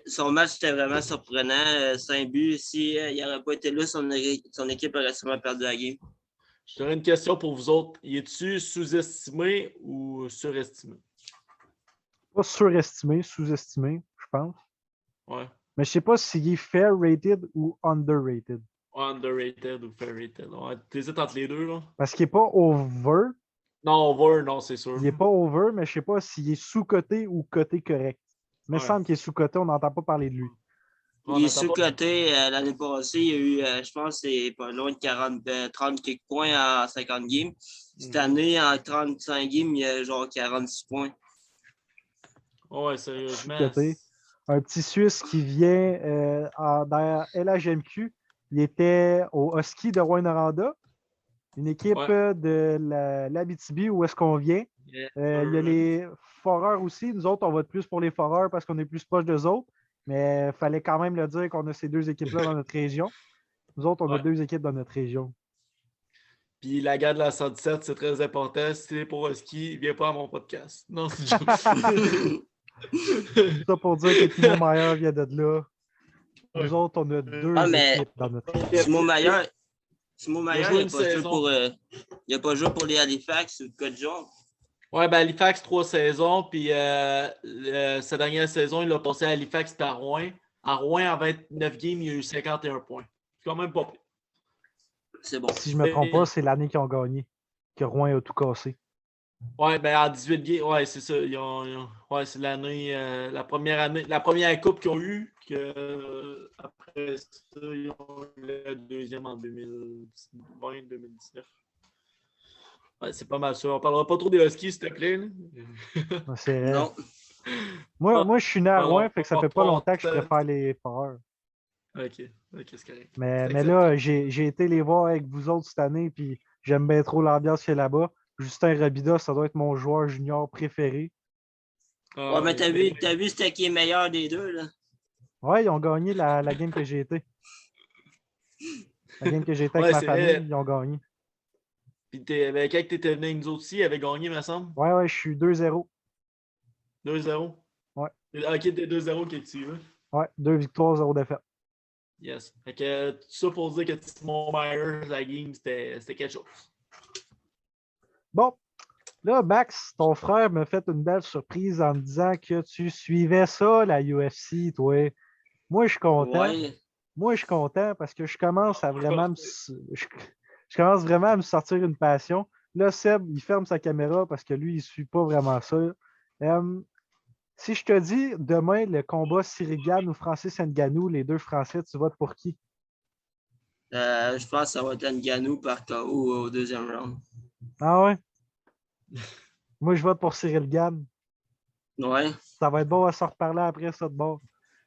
son match était vraiment surprenant. 5 buts. Si il n'aurait pas été là, son équipe aurait sûrement perdu la game. J'aurais une question pour vous autres. Y es-tu sous-estimé ou surestimé? Pas surestimé, sous-estimé, je pense. Ouais. Mais je sais pas s'il est fair rated ou underrated. Underrated ou fair rated. Ouais, t'hésites entre les deux, là? Parce qu'il est pas over. Non, over, non, c'est sûr. Il est pas over, mais je sais pas s'il est sous-coté ou coté correct. Il me Ouais. semble qu'il est sous-coté, on n'entend pas parler de lui. Il est sous-coté. L'année passée, il y a eu, je pense, c'est pas loin de 30 quelques points en 50 games. Cette année, en 35 games, il y a genre 46 points. Ouais, sérieusement. Sous-coté. Un petit Suisse qui vient dans LHMQ. Il était au Husky de Rouyn-Noranda, une équipe de l'Abitibi où est-ce qu'on vient. Yeah. Il y a les Foreurs aussi. Nous autres, on vote plus pour les Foreurs parce qu'on est plus proche d'eux autres. Mais il fallait quand même le dire qu'on a ces deux équipes-là dans notre région. Nous autres, on a deux équipes dans notre région. Puis la gare de la 117, c'est très important. Si t'es pour un ski, viens pas à mon podcast. Non, c'est juste. C'est ça pour dire que Timo Meyer vient de là. Nous autres, on a deux équipes dans notre région. Timo Meyer, il n'a pas joué pour les Halifax ou le Côte Jaune. Ouais, ben Halifax, 3 saisons. Puis sa dernière saison, il a passé à Halifax par Rouen. À Rouen, en 29 games, il a eu 51 points. C'est quand même pas pire. C'est bon. Si je ne me trompe pas, c'est l'année qu'ils ont gagné, que Rouen a tout cassé. Ouais, ben en 18 games, ouais, c'est ça. Ouais, c'est l'année, la première coupe qu'ils ont eue. Après ça, ils ont eu la deuxième en 2020-2019. Ouais, c'est pas mal ça. On parlera pas trop des Huskies, s'il te plaît. Non. Moi, je suis né à Rouen, fait que ça fait pas longtemps que je préfère les Foreurs. OK, c'est correct. Mais là, j'ai été les voir avec vous autres cette année, puis j'aime bien trop l'ambiance qu'il y a là-bas. Justin Robida, ça doit être mon joueur junior préféré. Ouais, mais t'as vu c'était qui est meilleur des deux, là? Ouais, ils ont gagné la game que j'ai été. La game que j'ai été avec ma famille, ils ont gagné. Puis quand tu étais venu avec nous aussi, ils avaient gagné, me semble? Ouais, je suis 2-0. 2-0? Ouais. Ok, t'es 2-0 qui est tu veux. Ouais, 2 victoires, 0 défaite. Yes. Fait que tout ça pour dire que Timo Meyer, la game, c'était quelque chose. Bon, là, Max, ton frère m'a fait une belle surprise en me disant que tu suivais ça, la UFC, toi. Moi, je suis content. Ouais. Moi, je suis content parce que je commence à vraiment je commence vraiment à me sortir une passion. Là, Seb, il ferme sa caméra parce que lui, il ne suit pas vraiment ça. Si je te dis demain le combat Cyril Gane ou Francis Ngannou, les deux Français, tu votes pour qui? Je pense que ça va être Ngannou par KO au deuxième round. Ah ouais? Moi, je vote pour Cyril Gane. Ouais. Ça va être bon à se reparler après ça de bord.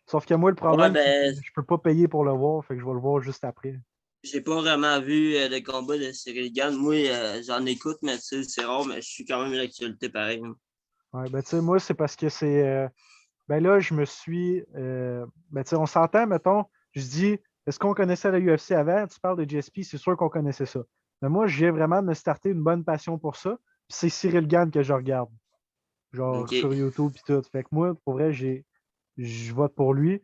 Sauf que moi, le problème, c'est que je peux pas payer pour le voir, fait que je vais le voir juste après. J'ai pas vraiment vu le combat de Cyril Gane. Moi, j'en écoute, mais tu sais, c'est rare, mais je suis quand même l'actualité pareil. Ouais, ben tu sais, moi, c'est parce que c'est. Ben là, je me suis. Ben tu sais, on s'entend, mettons, je dis, est-ce qu'on connaissait la UFC avant? Tu parles de GSP, c'est sûr qu'on connaissait ça. Mais moi, j'ai vraiment de me starter une bonne passion pour ça. Puis c'est Cyril Gane que je regarde. Genre sur YouTube et tout. Fait que moi, pour vrai, je vote pour lui.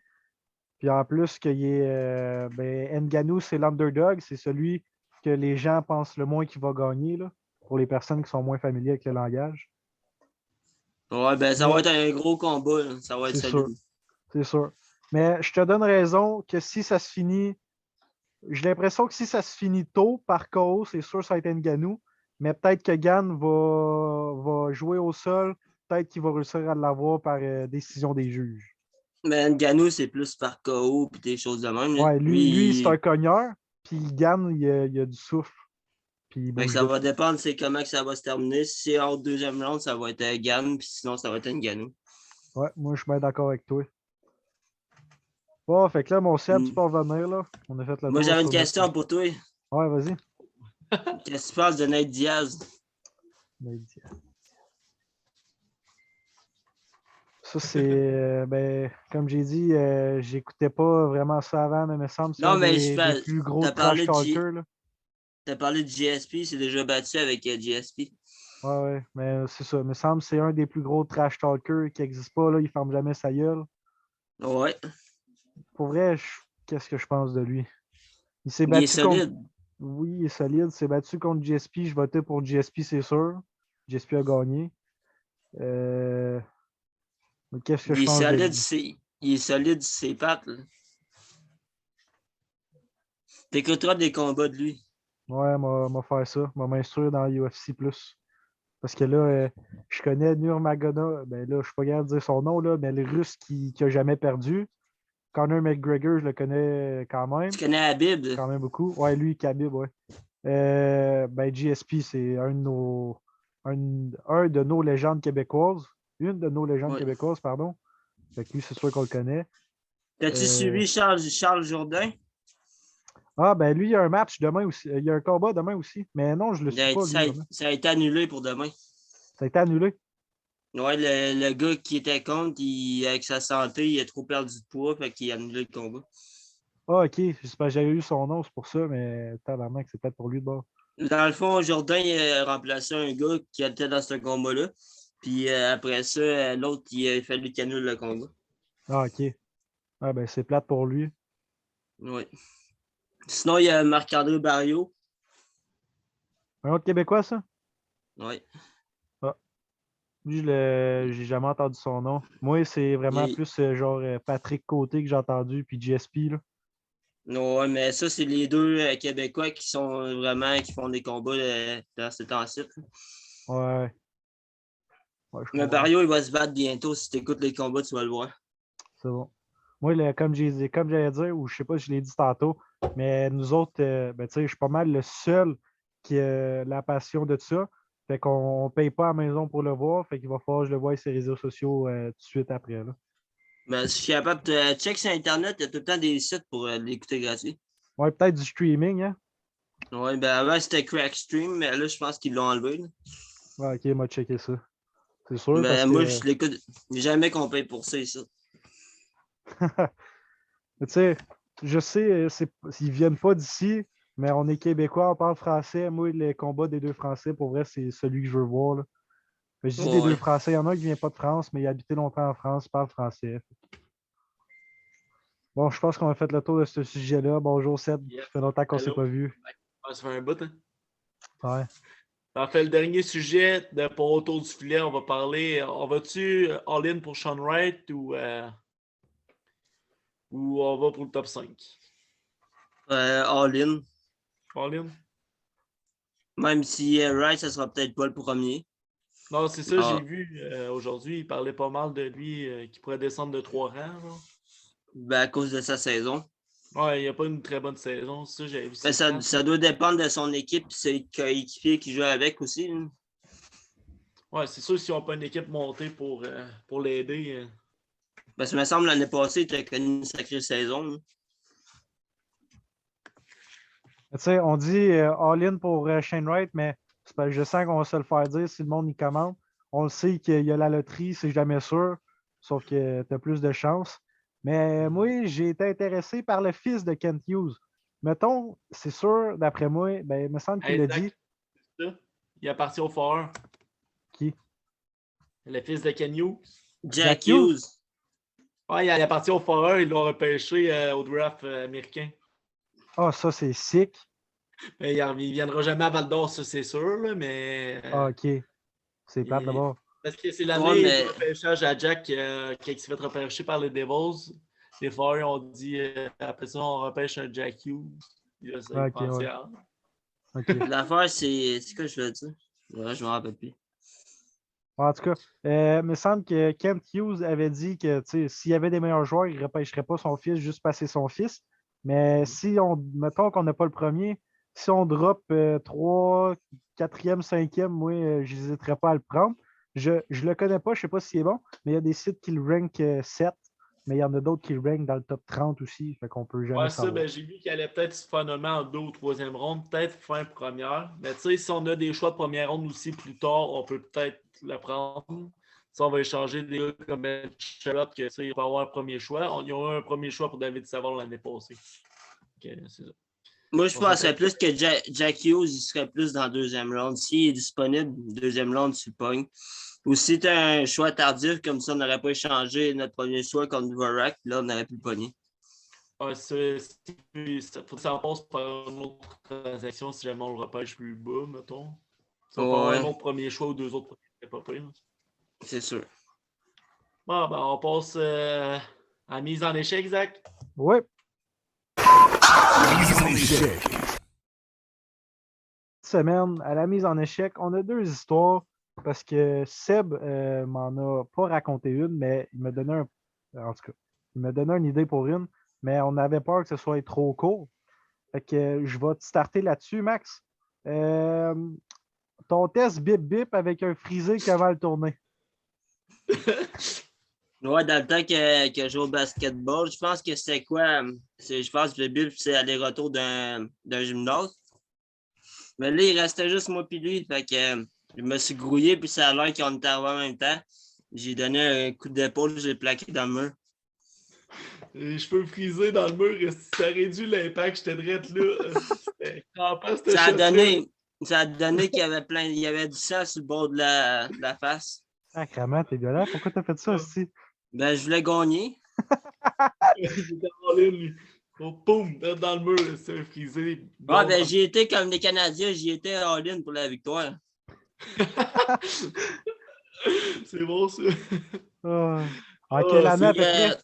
Puis en plus, qu'il est, Ngannou, c'est l'underdog, c'est celui que les gens pensent le moins qu'il va gagner, là, pour les personnes qui sont moins familières avec le langage. Ouais, ben ça va être un gros combat, là. Ça va être solide. C'est sûr. Mais je te donne raison que si ça se finit, j'ai l'impression que si ça se finit tôt par KO, c'est sûr que ça va être Ngannou. Mais peut-être que Gane va jouer au sol, peut-être qu'il va réussir à l'avoir par décision des juges. Mais Ngannou, c'est plus par KO et des choses de même. Ouais, lui c'est un cogneur, puis Gane, il a du souffle. Puis ça va dépendre de comment que ça va se terminer. Si c'est hors deuxième round, ça va être Gane, puis sinon, ça va être Ngannou. Ouais, moi, je suis bien d'accord avec toi. Bon, fait que là, mon Seb, tu peux revenir, là. On a fait le Moi, tour j'avais une sur notre- question pour toi. Ouais, vas-y. Qu'est-ce que tu penses de Nate Diaz? Ça, c'est. Ben, comme j'ai dit, j'écoutais pas vraiment ça avant, mais il me semble que c'est Non, un mais des plus gros t'as trash parlé de talkers, là. t'as parlé de GSP, c'est déjà battu avec GSP. Ouais, ouais, mais c'est ça. Il me semble que c'est un des plus gros trash talkers qui n'existe pas, là. Il ferme jamais sa gueule. Ouais, Pour vrai, qu'est-ce que je pense de lui? Il s'est il est battu contre. solide. Oui, il est solide. Il s'est battu contre GSP. Je votais pour GSP, c'est sûr. GSP a gagné. Mais qu'est-ce que Il je est pense de solide, lui? il est solide sur ses pattes. Là. T'écouteras des combats de lui. Ouais, m'a faire ça. M'a m'instruire dans UFC+. Parce que là, je connais Nurmagomedov. Ben là, je suis pas capable de dire son nom, là, mais le russe qui a jamais perdu. Conor McGregor, je le connais Tu connais Habib? quand même beaucoup. Ouais, lui, Khabib, ouais. Ben, GSP, c'est un de nos légendes québécoises. Une de nos légendes Ouais. québécoises, pardon. Fait que lui, c'est sûr qu'on le connaît. T'as-tu suivi Charles Jourdain? Ah, ben lui, il y a un match demain aussi. Il y a un combat demain aussi. Mais non, je le suis pas, lui, vraiment. Ça a été annulé pour demain. Ça a été annulé. Ouais, le gars qui était contre, avec sa santé, il a trop perdu de poids, fait qu'il a annulé le combat. Ah, ok. J'espère que j'avais eu son nom, c'est pour ça, mais tabarnak, c'est peut-être pour lui de bord. Dans le fond, Jourdain il a remplacé un gars qui était dans ce combat-là. Puis après ça, l'autre, il a fallu qu'il annule le combat. Ah, ok. Ah, ben c'est plate pour lui. Ouais. Sinon, il y a Marc-André Barriot. Un autre Québécois, ça? Ouais. Lui, j'ai jamais entendu son nom. Moi, c'est vraiment Il- plus genre Patrick Côté que j'ai entendu, puis GSP, là. Ouais, mais ça, c'est les deux Québécois qui sont vraiment, qui font des combats dans ce temps-ci. Ouais. Ouais, je Mais comprends. Barriot, il va se battre bientôt. Si tu écoutes les combats, tu vas le voir. C'est bon. Moi, comme j'allais dire, ou je sais pas si je l'ai dit tantôt, mais nous autres, ben, tu sais, je suis pas mal le seul qui a la passion de ça. Fait qu'on paye pas à la maison pour le voir. Fait qu'il va falloir que je le voie sur les réseaux sociaux tout de suite après, là. Mais si je suis capable de check sur Internet, il y a tout le temps des sites pour l'écouter gratuit. Ouais, peut-être du streaming, hein? Ouais, ben avant, c'était Crackstream, mais là, je pense qu'ils l'ont enlevé. Là. Ouais, ok, m'a checké ça. C'est sûr, parce Ben, que. moi, je l'écoute jamais qu'on paye pour ça ici. Tu sais, je sais, ils viennent pas d'ici, mais on est Québécois, on parle français. Moi, les combats des deux Français, pour vrai, c'est celui que je veux voir, là. Mais je dis des deux Ouais. Français. Il y en a un qui vient pas de France, mais il a habité longtemps en France, il parle français. Bon, je pense qu'on a fait le tour de ce sujet-là. Bonjour, Seb. Yes. Ça fait longtemps qu'on s'est Allô? pas vu. Ouais, ça fait un bout, hein? Ouais. En fait, le dernier sujet pour autour du filet, on va parler. On va-tu all-in pour Sean Wright ou on va pour le top 5? All-in. All-in? Même si Wright, ça sera peut-être pas le premier. Non, c'est ça, Ah. j'ai vu aujourd'hui. Il parlait pas mal de lui qui pourrait descendre de 3 rangs. Là. Ben, à cause de sa saison. Ouais, il n'y a pas une très bonne saison. Ça, j'avais vu Ben, ses stats. ça doit dépendre de son équipe et ses coéquipiers qui jouent avec aussi. Là. Ouais, c'est sûr, si on n'a pas une équipe montée pour l'aider. Ben, ça me semble l'année passée, il a connu une sacrée saison. Là. Tu sais, on dit all-in pour Shane Wright, mais c'est parce que je sens qu'on va se le faire dire si le monde y commande. On le sait qu'il y a la loterie, c'est jamais sûr, sauf que tu as plus de chance. Mais moi, j'ai été intéressé par le fils de Kent Hughes. Mettons, c'est sûr, d'après moi, ben, il me semble qu'il Hey, l'a Zach, dit. c'est ça? Il appartient au Foreur. Qui? Le fils de Ken Hughes. Jack Hughes. Ouais, il appartient au Foreur. Ils l'ont repêché au draft américain. Ah, ça, c'est sick. Mais il ne viendra jamais à Val d'Or, ça, c'est sûr. Là, mais Ah, OK. C'est plate d'abord. parce que c'est Ouais, l'année mais- du repêchage à Jack qui s'est fait repêcher par les Devils. Les Foreurs ont dit après ça, on repêche un Jack Hughes. Puis là, ça, Ah, il ok, pensait, ouais. ah. OK. L'affaire, c'est quoi je veux dire? Ouais, je me rappelle plus. En tout cas, il me semble que Kent Hughes avait dit que s'il y avait des meilleurs joueurs, il ne repêcherait pas son fils juste parce que c'est son fils. Mais si mettons qu'on n'a pas le premier, si on drop 3, 4e, 5e, moi, je n'hésiterais pas à le prendre. Je ne le connais pas, je ne sais pas s'il est bon, mais il y a des sites qui le rank 7. mais il y en a d'autres qui rankent dans le top 30 aussi, fait qu'on peut jamais Ouais, ça, savoir. j'ai vu qu'il allait peut-être se faire nommer en 2 ou 3e ronde, peut-être fin première. Mais tu sais, si on a des choix de première ronde aussi plus tard, on peut peut-être le prendre. Si on va échanger des gars comme Charlotte, que tu sais, il va avoir un premier choix. Ils ont eu un premier choix pour David Savard l'année passée. Ok, c'est ça. Moi, je On pensais s'appelle- plus que Jack Hughes, il serait plus dans la deuxième round. S'il est disponible, deuxième round, tu le pognes. Ou si tu as un choix tardif, comme ça, on n'aurait pas échangé notre premier choix contre Dvorak, là, on aurait pu le pogner. Ouais, faut que ça passe par une autre transaction si jamais on le repêche plus bas, mettons. Ça va pas avoir un Ouais, autre premier choix ou 2 autres premiers, c'est pas pire. c'est sûr. Bon, ben, on passe à la mise en échec, Zach. Ouais, Mise en échec. cette semaine, à la mise en échec, on a 2 histoires parce que Seb m'en a pas raconté une, mais il m'a donné en tout cas, il m'a donné une idée pour une, mais on avait peur que ce soit trop court. Fait que je vais te starter là-dessus, Max. Ton test bip bip avec un frisé qui avant le tourner. Ouais, dans le temps que je joue au basketball, je pense que c'était quoi? Je pense que le but, c'est aller-retour d'un gymnase. Mais là, il restait juste moi puis lui. Fait que je me suis grouillé, puis ça a l'air qu'on était arrivés en même temps. J'ai donné un coup d'épaule, j'ai plaqué dans le mur. Les cheveux frisés dans le mur, ça réduit l'impact, j'étais drette là. C'était crampant, cette Ça a shot-là. donné qu'il y avait il y avait du sang sur le bord de la face. Sacrement, t'es violent. Pourquoi t'as fait ça aussi? Ben, je voulais gagner. J'étais en ligne, lui. Oh, boum, dans le mur, c'est frisé. Ah, ben, j'y étais comme les Canadiens, j'y étais all-in pour la victoire. C'est bon, ça. Ah. En Ah, quelle année à Puis, peu près?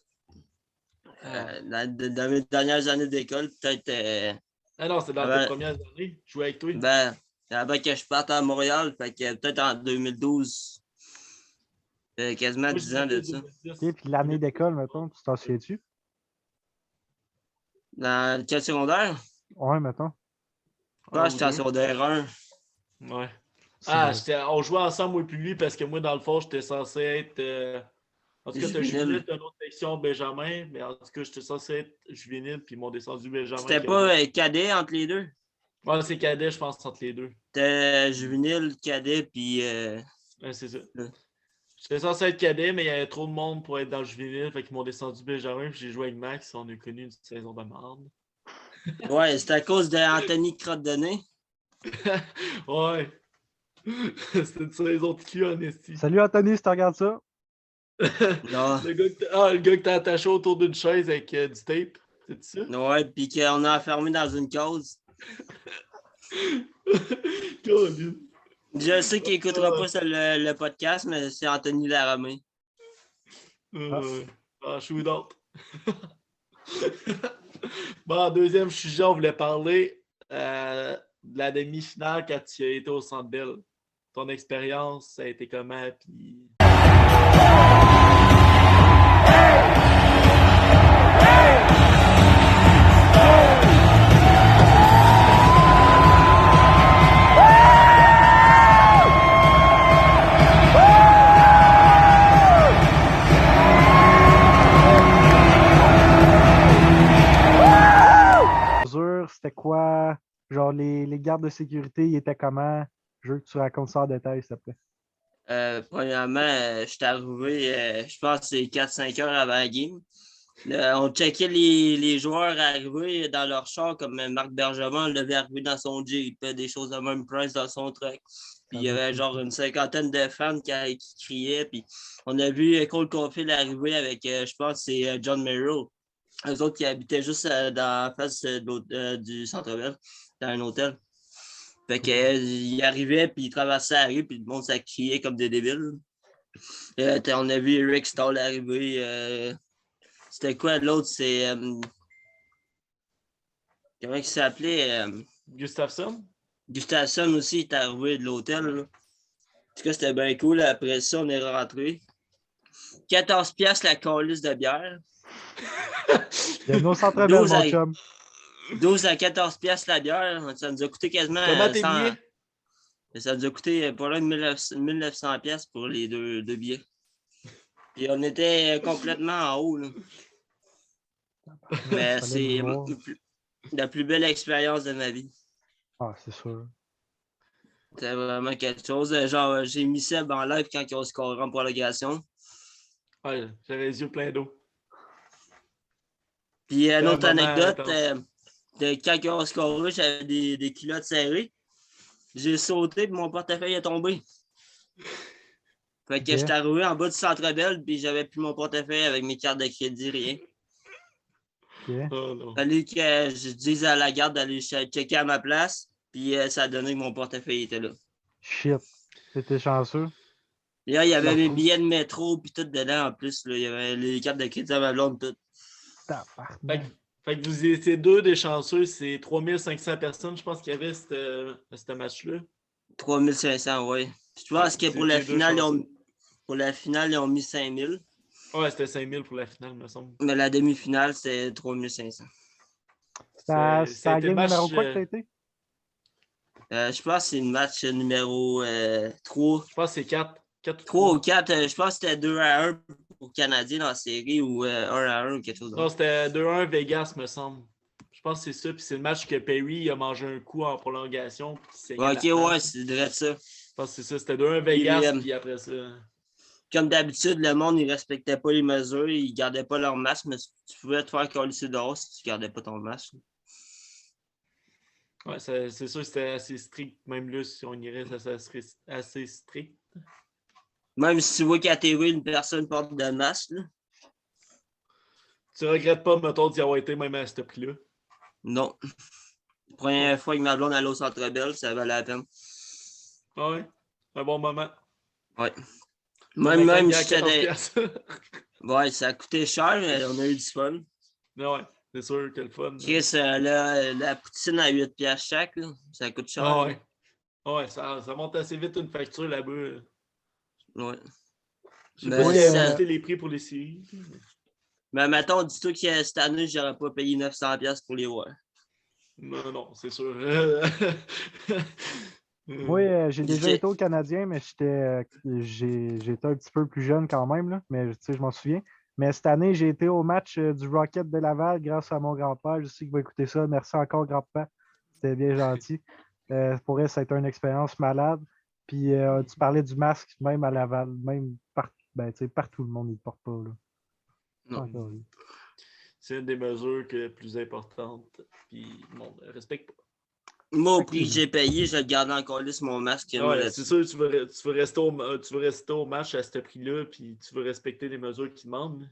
dans mes dernières années d'école, peut-être, Ah non, c'est dans Ouais. tes premières années. Je jouais avec toi. ben, avant que je parte à Montréal, fait que peut-être en 2012, quasiment Moi, 10 ans de ça. 2010. Ok, puis l'année d'école, mettons, tu t'en souviens-tu? Dans quel secondaire? Ouais, mettons. Je pense que j'étais en secondaire 1. Ouais. C'est Ah, vrai. on jouait ensemble, moi et puis lui, parce que moi, dans le fond, j'étais censé être. En tout cas, t'as Juvénile. juvénile, t'as une autre section Benjamin, mais en tout cas, j'étais censé être juvénile, puis ils m'ont descendu Benjamin. C'était pas cadet entre les deux? Ouais, c'est cadet, je pense, entre les deux. C'était juvénile, cadet, puis... Ouais, c'est ça. Ouais. J'étais censé être cadet, mais il y avait trop de monde pour être dans le juvénile, fait qu'ils m'ont descendu Benjamin, puis j'ai joué avec Max, on a connu une saison de merde. Ouais, c'était à cause d'Anthony Crotte de nez. Ouais. C'était une saison de cul en esti. Salut Anthony, si tu regardes ça. Non. Le gars que t'as attaché autour d'une chaise avec du tape. C'est ça? Ouais, puis qu'on a enfermé dans une cause. Colin. Je sais qu'il n'écoutera pas le podcast, mais c'est Anthony Laramé. Shootout. Bon, deuxième sujet, on voulait parler de la demi-finale quand tu as été au Centre Bell. Ton expérience, ça a été comment? Puis... C'était quoi? Genre, les gardes de sécurité, ils étaient comment? Je veux que tu racontes ça en détail, s'il te plaît. Premièrement, je suis arrivé, je pense que c'est 4-5 heures avant la game. On checkait les joueurs arriver dans leur char, comme Marc Bergevin devait arriver dans son Jeep, des choses de même Price dans son truck. Puis il y avait genre une cinquantaine de fans qui criaient. Puis on a vu Cole Caulfield arriver avec, je pense, c'est John Merrill. Eux autres qui habitaient juste dans la face du centre-ville, dans un hôtel. Fait qu'ils arrivaient, puis ils traversaient la rue, puis le monde ça criait comme des débiles. On a vu Eric Stahl arriver. C'était quoi l'autre? C'est. Comment il s'appelait? Gustafsson? Gustafsson aussi est arrivé de l'hôtel. Là. En tout cas, c'était bien cool. Après ça, on est rentré. 14$ la calice de bière. Il y a nos centres belles, mon chum. 12 à 14$ la bière. Ça nous a coûté quasiment. Comment t'es billets? Ça nous a coûté pas loin de 1900$ pour les deux billets. Puis on était complètement en haut. Là. Mais Fallait c'est le voir. la plus belle expérience de ma vie. Ah, c'est sûr. C'était vraiment quelque chose. Genre, j'ai mis Seb en live quand ils ont scoré en prolongation. Ouais, j'avais les yeux pleins d'eau. Puis une C'était un autre moment anecdote, intense. de quand ils ont scoré, j'avais des culottes serrées. J'ai sauté et mon portefeuille est tombé. Fait que Ok. j'étais arrivé en bas du Centre Bell puis j'avais plus mon portefeuille avec mes cartes de crédit, rien. Ok. Oh non. Fallait que je dise à la garde d'aller checker à ma place, puis ça a donné que mon portefeuille était là. Shit. T'étais chanceux. Et là, il y avait mes Partout. billets de métro puis tout dedans en plus. Là. Il y avait les cartes de crédit à ma blonde, tout. Fait que vous étiez deux des chanceux, c'est 3500 personnes, je pense qu'il y avait ce match-là. 3500, ouais. Je pense que pour la C'était deux finale, chanceux. ils ont mis 5000. Ouais, c'était 5000 pour la finale, me semble. Mais la demi-finale, c'était 3500. C'est Ça a la été le game match. numéro quoi que t'as été? Je pense que c'est le match numéro 3. Je pense que c'est 4. 3 ou 4. Je pense que c'était 2-1 pour Canadien dans la série ou 1-1 ou quelque chose. Non, c'était 2-1 Vegas, me semble. Je pense que c'est ça. Puis c'est le match que Perry a mangé un coup en prolongation. Puis il saignait Ok, la face. ouais, c'est vrai ça. Je pense que c'est ça. C'était 2-1 Vegas. Puis, Puis après ça. comme d'habitude, le monde, ne respectait pas les mesures. Ils ne gardaient pas leur masque, mais tu pouvais te faire coller dehors si tu ne gardais pas ton masque. Ouais, c'est sûr que c'était assez strict. Même là, si on irait, ça serait assez strict. Même si tu vois qu'à TV, une personne porte de masque, là. Tu regrettes pas, mettons, d'y avoir été même à ce prix-là. Non. La première fois que ma blonde allait au Centre Bell, ça valait la peine. Ah ouais, un bon moment. Ouais. Même Même à si c'était. 14 Ouais, ça a coûté cher, mais on a eu du fun. Mais ouais, c'est sûr que le fun. Chris, la poutine à 8 piastres chaque, là, ça coûte cher. Ah ouais. Ouais, ça monte assez vite une facture là-bas. Ouais. Je sais Mais pas si ça- elle a ajusté les prix pour les séries. Mais mettons, dis-toi que cette année, j'aurais pas payé 900 piastres pour les voir. Non, c'est sûr. Moi, j'ai déjà J'ai- été au Canadien, mais j'étais un petit peu plus jeune quand même, là, mais tu sais, je m'en souviens. Mais cette année, j'ai été au match du Rocket de Laval grâce à mon grand-père. Je sais qu'il va écouter ça. Merci encore, grand-père. C'était bien gentil. Pour elle, ça a été une expérience malade. Puis tu parlais du masque, même à Laval, même ben, tu sais, partout le monde ne le porte pas. Là. Non. Encore, là. C'est une des mesures les plus importantes. Puis, bon, respecte pas. Moi, au prix que j'ai payé, je le gardais encore là sur mon masque. Moi, Ouais, là-dessus. c'est sûr, tu veux rester au match à ce prix-là, puis tu veux respecter les mesures qu'ils demandent.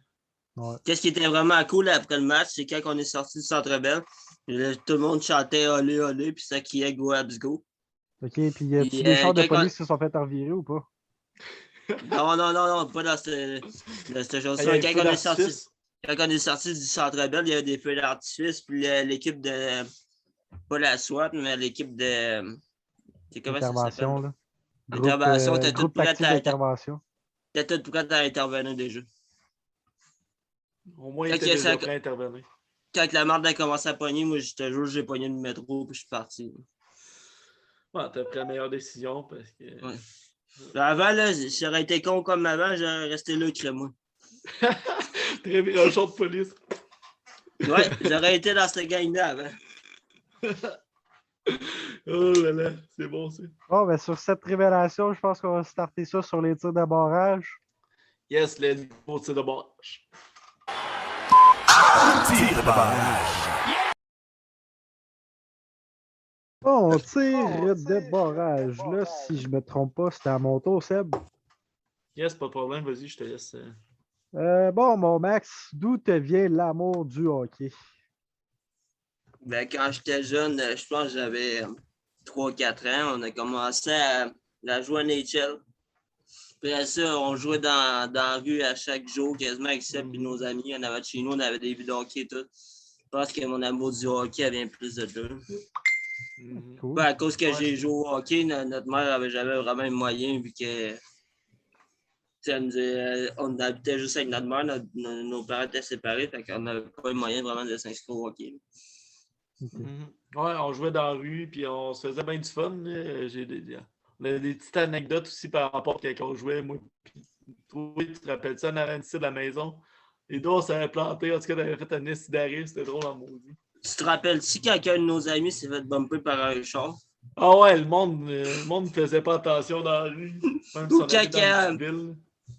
Ouais. Qu'est-ce qui était vraiment cool après le match, c'est quand on est sorti du Centre Bell, tout le monde chantait olé olé, puis ça criait go Habs go. OK, puis y a-tu Puis, des chars de quand police qui se sont fait revirer ou pas? Non, pas dans cette Il y chose-là. avait feu d'artifice. Quand on est sorti du Centre Bell, il y avait des feux d'artifice, puis l'équipe de, pas la SWAT, mais l'équipe de, c'est comment ça s'appelle? Intervention, là. L'intervention, t'es toute Groupe prête tactique d'intervention. à intervenir déjà. Au moins, il Quand était il y a déjà ça- prêt à intervenir. Quand la marde a commencé à pogner, moi, je te jure, j'ai pogné le métro, puis je suis parti. Ouais, t'as pris la meilleure décision parce que. Ouais. Avant, là, j'aurais été con comme avant, j'aurais resté là, crée-moi. Très bien, un champ de police. Ouais, j'aurais été dans cette gang-là avant. Oh là là, c'est bon ça. Bon, ben, sur cette révélation, je pense qu'on va starter ça sur les tirs de barrage. Yes, let's go, c'est de barrage. Tir de barrage. Bon, tir de barrage. Là, si je me trompe pas, c'était à mon tour, Seb. Yes, pas de problème, vas-y, je te laisse. Bon, mon Max, d'où te vient l'amour du hockey? Ben, quand j'étais jeune, je pense que j'avais 3-4 ans, on a commencé à jouer à NHL. Après ça, on jouait dans la rue à chaque jour, quasiment avec Seb et nos amis. On avait chez nous, on avait des buts de hockey et tout. Je pense que mon amour du hockey vient plus de là. Mhm. Cool. Ben, à cause que j'ai joué au hockey, notre mère avait jamais vraiment les moyens vu que tu sais, on habitait juste avec notre mère, nos parents étaient séparés, fait qu'on n'avait pas les moyens vraiment de s'inscrire au hockey. Ok. Mhm. Ouais, on jouait dans la rue, puis on se faisait bien du fun. On a des petites anecdotes aussi par rapport à quand on jouait, moi, puis Toi, tu te rappelles ça en avant ici de la maison? Les deux, on s'avait planté. En tout cas, t'avais fait un essai d'arrêt. C'était drôle en maudit. Tu te rappelles-tu quand un de nos amis s'est fait bumper par un char? Ah ouais, le monde ne faisait pas attention dans la rue. Même si Ou on quand, habite dans une petite ville.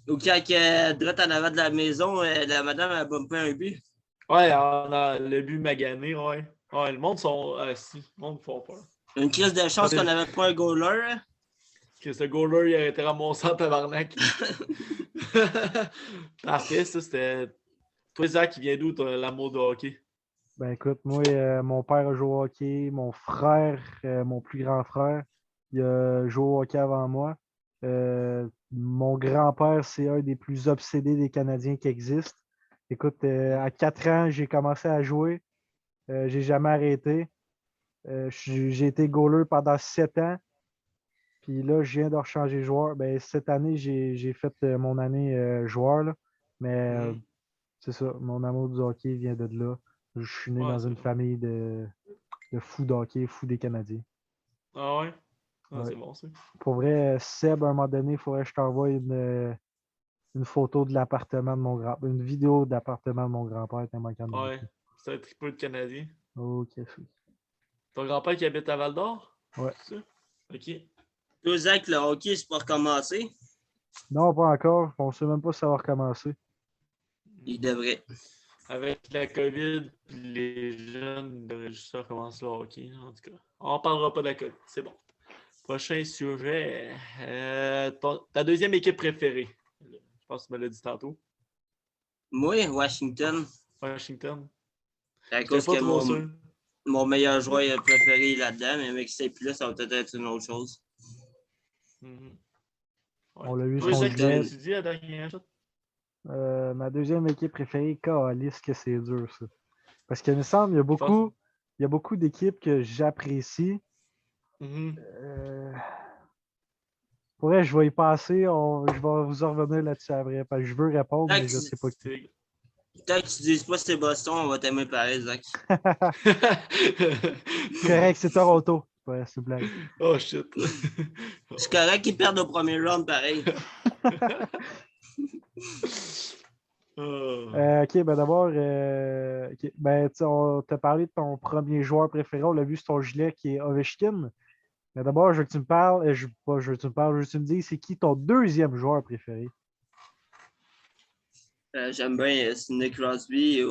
ou quand direct en avant de la maison, la madame a bumpé un but. Ouais, on a le but magané, ouais. Ouais, le monde sont assis. Le monde font peur. Une crise de chance qu'on n'avait pas un goaler. Hein? Que ce goaler, il a été ramassé en tabarnak. Parfait, ça, c'était... Toi, Zach, il vient d'où, l'amour de hockey? Ben écoute, moi, mon père a joué au hockey, mon frère, mon plus grand frère, il a joué au hockey avant moi. Mon grand-père, c'est un des plus obsédés des Canadiens qui existent. Écoute, à 4 ans, j'ai commencé à jouer. J'ai jamais arrêté. J'ai été goaler pendant 7 ans. Puis là, je viens de rechanger joueur. Ben, cette année, j'ai fait mon année joueur. Là. Mais c'est ça, mon amour du hockey vient de là. Je suis né Ouais, dans c'est une bon. famille de fous de hockey, fous des Canadiens. Ah ouais? Ah, Ouais. c'est bon, ça. Pour vrai, Seb, à un moment donné, il faudrait que je t'envoie une photo de l'appartement de mon grand-père, une vidéo de l'appartement de mon grand-père tellement qu'il y en a Ouais, beaucoup. c'est un triple de Canadien. Ok, oui. Ton grand-père qui habite à Val-d'Or? Ouais. C'est ça? OK. Toi, Zach, le hockey, c'est pas recommencer. Non, pas encore. On ne sait même pas si ça va recommencer. Il devrait. Avec la COVID, les jeunes devraient juste recommencer le hockey, en tout cas. On parlera pas de la COVID, c'est bon. Prochain sujet. Ta deuxième équipe préférée. Je pense que tu me l'as dit tantôt. Moi, Washington, Washington. à J'étais cause pas que trop sûr. mon meilleur joueur préféré est là-dedans, mais mec, c'est plus, ça va peut-être être une autre chose. Mhm. On l'a vu Toi, son Zach, gilet. t'avais-tu dit la dernière chose? Ma deuxième équipe préférée, Calisse, que c'est dur, ça. Parce qu'il me semble, il y a beaucoup d'équipes que j'apprécie. Mhm. Pour vrai, je vais y passer. Je vais vous en revenir là-dessus après. Parce que je veux répondre, mais je ne sais pas qui. C'est- Tant que tu dises pas c'est Boston, on va t'aimer pareil, Zach. C'est correct, c'est Toronto. Ouais, c'est une blague. Oh shit. C'est correct qu'ils perdent au premier round pareil. Oh. OK, ben d'abord, ok, ben, on t'a parlé de ton premier joueur préféré. On l'a vu sur ton gilet qui est Ovechkin. Mais d'abord, je veux que tu me parles. Je veux que tu me dises, c'est qui ton deuxième joueur préféré? J'aime bien Sidney Crosby.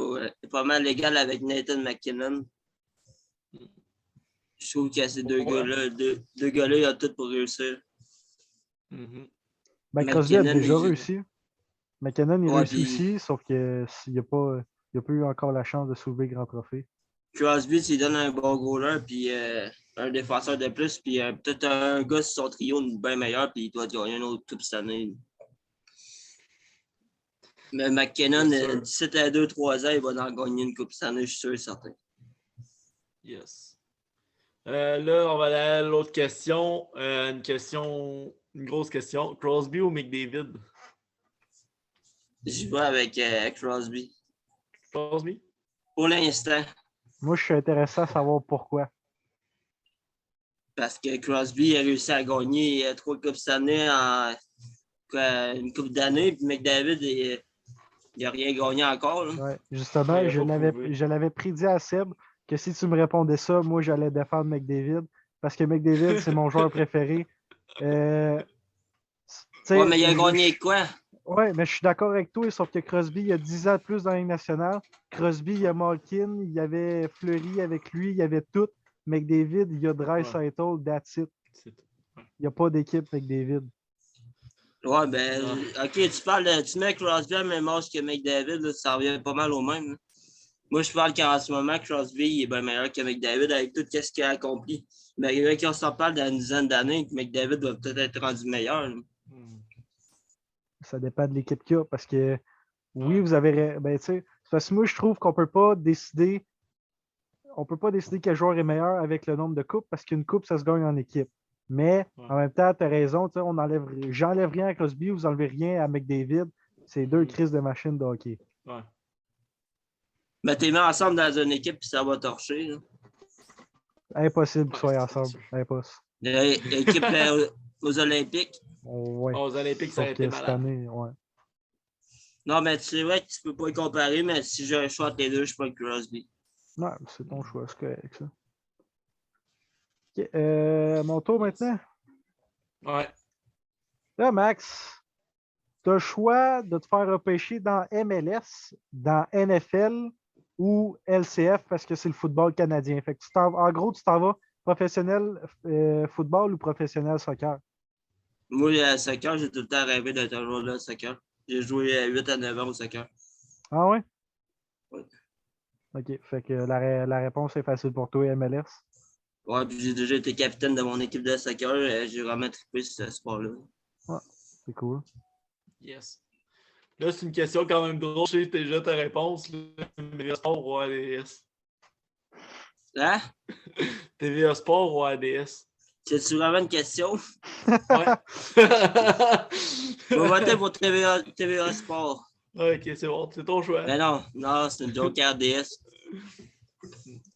Pas mal légal avec Nathan McKinnon. Je trouve que ces deux gars-là, deux gars-là, ils ont tout pour réussir. Mhm. Ben, Crosby a McKinnon, déjà réussi. McKinnon, il Ouais, réussit puis aussi, sauf qu'il n'a pas eu encore la chance de soulever grand trophée. Crosby, s'il donne un bon goaler, puis un défenseur de plus, puis peut-être un gars sur son trio bien meilleur, puis il doit gagner une autre coupe cette année. Mais McKinnon, C'est sûr. d'ici à 2-3 ans, il va en gagner une coupe cette année, je suis sûr et certain. Yes. Là, on va aller à l'autre question. Une grosse question. Crosby ou McDavid? Je vais avec Crosby. Crosby? Pour l'instant, Moi, je suis intéressé à savoir pourquoi. parce que Crosby a réussi à gagner 3 coupes cette année en une coupe d'années, puis McDavid, il n'a rien gagné encore. Là. Ouais, justement, Il a pas prouvé. je l'avais prédit à Seb que si tu me répondais ça, moi, j'allais défendre McDavid. Parce que McDavid, c'est mon joueur préféré. Tu sais, Ouais, mais il a gagné quoi? Ouais, mais je suis d'accord avec toi, sauf que Crosby, il y a 10 ans de plus dans la Ligue nationale. Crosby, il y a Malkin, il y avait Fleury avec lui, il y avait tout. McDavid, il y a Draisaitl, that's it. C'est tout. Il n'y a pas d'équipe McDavid. Ouais, ben, Ouais. ok, tu mets Crosby à la même âge que McDavid, là, ça revient pas mal au même. Là. Moi, je parle qu'en ce moment, Crosby il est bien meilleur que McDavid avec tout ce qu'il a accompli. Mais quand on s'en parle dans une dizaine d'années, McDavid va peut-être être rendu meilleur. Là. Ça dépend de l'équipe qu'il y a. Parce que oui, Ouais. vous avez. Ben, tu sais, parce que moi, je trouve qu'on peut pas décider. On peut pas décider quel joueur est meilleur avec le nombre de coupes parce qu'une coupe, ça se gagne en équipe. Mais Ouais. en même temps, tu as raison, j'enlève rien à Crosby, vous enlevez rien à McDavid. C'est deux crises de machine de hockey. Ouais. Mais t'es mis ensemble dans une équipe puis ça va torcher. Là. Impossible qu'ils Ouais, soient c'est ensemble. sûr. Impossible. L'équipe aux Olympiques. Ouais. Aux Olympiques, ça Sauf aurait été que cette malade. année, ouais. Non, mais c'est vrai que tu peux pas y comparer, mais si j'ai un choix entre les deux, je prends Crosby. Ouais, c'est ton choix, c'est correct, ça. Ok, mon tour maintenant. Ouais. Là, Max, tu as le choix de te faire repêcher dans MLS, dans NFL ou LCF parce que c'est le football canadien. Fait que en gros, tu t'en vas professionnel football ou professionnel soccer. Moi, à soccer, j'ai tout le temps rêvé d'être un joueur de soccer. J'ai joué à 8 à 9 ans au soccer. Ah ouais? Ouais. OK. Fait que la réponse est facile pour toi, MLS. Ouais, puis j'ai déjà été capitaine de mon équipe de soccer. J'ai vraiment trippé ce sport-là. Ouais, c'est cool. Yes. Là, c'est une question quand même drôle. Je sais déjà ta réponse. Là. TVA Sport ou ADS? Hein? TVA Sport ou ADS? C'est-tu vraiment une question? Ouais. Je vais voter pour TVA Sport. Ok, c'est bon. C'est ton choix. Mais non, c'est une joke RDS.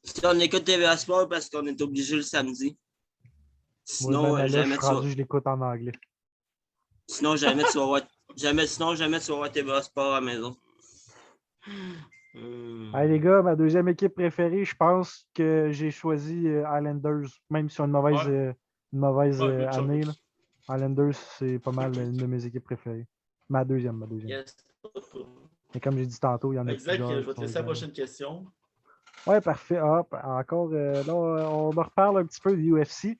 Si on écoute TVA Sport parce qu'on est obligé le samedi. Moi, Sinon, même là, je jamais suis tu vas. rendu, je l'écoute en anglais. Sinon, jamais tu vas voir. Jamais tu vas voir TVA Sport à la maison. Hey, les gars, ma deuxième équipe préférée, je pense que j'ai choisi Islanders, même si on a Ouais. une mauvaise Ouais, good année. choice. Là. Islanders, c'est pas mal une de mes équipes préférées. Ma deuxième. Yes. Et comme j'ai dit tantôt, il y en a Exact. Je plusieurs vais qui te sont laisser la égales. prochaine question. Ouais, parfait. Ah, encore, là, on en reparle un petit peu du UFC.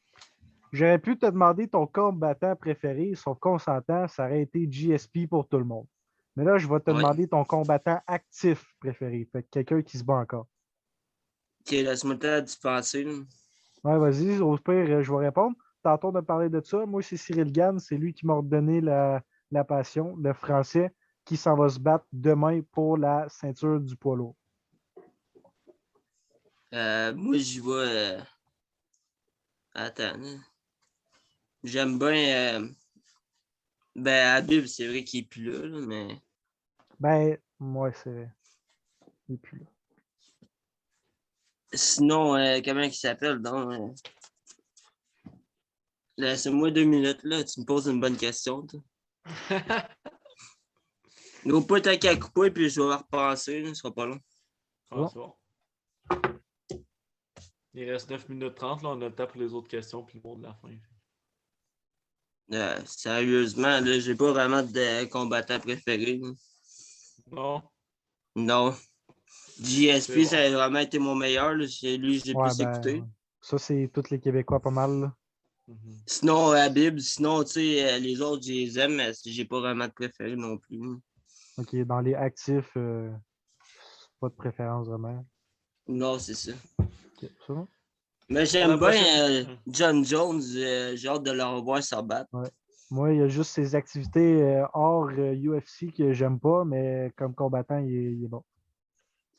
J'aurais pu te demander ton combattant préféré, sauf qu'on s'entend, ça aurait été GSP pour tout le monde. Mais là, je vais te Ouais. demander ton combattant actif préféré. Fait que quelqu'un qui se bat encore. Ok, laisse-moi le temps d'y penser. Là. Ouais, vas-y, au pire, je vais répondre. Tantôt, on a parlé de ça. Moi, c'est Cyril Gann. C'est lui qui m'a redonné la passion, le français, qui s'en va se battre demain pour la ceinture du poids lourd. Moi, j'y vais. Attends. Là. J'aime bien. Ben, Habib, c'est vrai qu'il est plus là, mais. Ben, moi, c'est vrai. Il est plus là. Sinon, comment il s'appelle donc? Laisse-moi 2 minutes, là. Tu me poses une bonne question. Il faut pas être qu'à couper, puis je vais repenser. Là, ce sera pas long. Ah, c'est bon. Il reste 9 minutes 30. Là, on a le temps pour les autres questions puis le mot de la fin. Sérieusement, là, j'ai pas vraiment de combattant préféré. Là. Non. Non. C'est GSP, bon. ça a vraiment été mon meilleur. Là. C'est lui que j'ai Ouais, plus ben, écouté. ouais. Ça, c'est tous les Québécois pas mal. Là. Mhm. Sinon, Habib, sinon, tu sais, les autres, je les aime, mais j'ai pas vraiment de préféré non plus. OK, dans les actifs, pas de préférence vraiment. Non, c'est ça. OK, ça va? Mais Pour la j'aime bien prochaine. John Jones. J'ai hâte de le revoir se battre. Ouais. Moi, il y a juste ses activités hors UFC que j'aime pas, mais comme combattant, il est bon.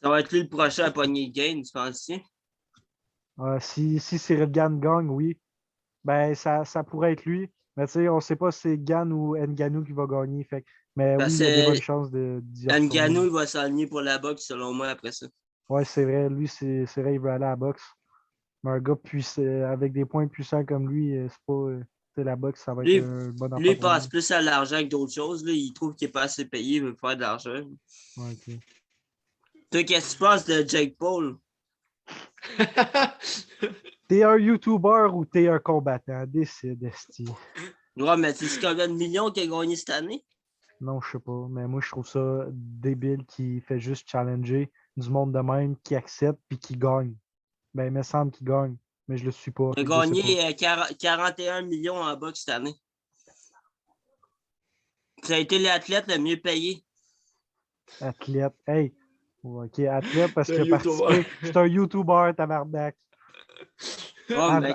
Ça va être lui le prochain à pogner le game, tu penses-tu? Si Cyril Gann gagne, oui, ben ça pourrait être lui. Mais tu sais, on sait pas si c'est Gann ou Ngannou qui va gagner. Fait mais oui, Parce il y a des que bonnes chances d'y retourner. Ngannou, il va s'aligner pour la boxe, selon moi, après ça. Ouais, c'est vrai. Lui, c'est vrai, il veut aller à la boxe. Mais un gars avec des points puissants comme lui, c'est pas. Tu sais, la boxe, ça va être Lui, un bon lui, enfant il pour passe lui. plus à l'argent que d'autres choses. Là. Il trouve qu'il n'est pas assez payé, il veut faire de l'argent. Ouais, ok. Toi, qu'est-ce que tu penses de Jake Paul? T'es un YouTuber ou t'es un combattant? Décide, esti. Ouais, mais tu sais combien de millions qu'il a gagné cette année? Non, je sais pas. Mais moi, je trouve ça débile qui fait juste challenger du monde de même, qui accepte puis qui gagne. Ben, il me semble qu'il gagne, mais je le suis pas. Il a Fait que je sais pas. gagné 41 millions en boxe cette année. Ça a été l'athlète le mieux payé. Athlète. Hey! Ok, athlète parce C'est un qu'il a YouTuber. participé. C'est un YouTuber, tabarnak. Ouais, mais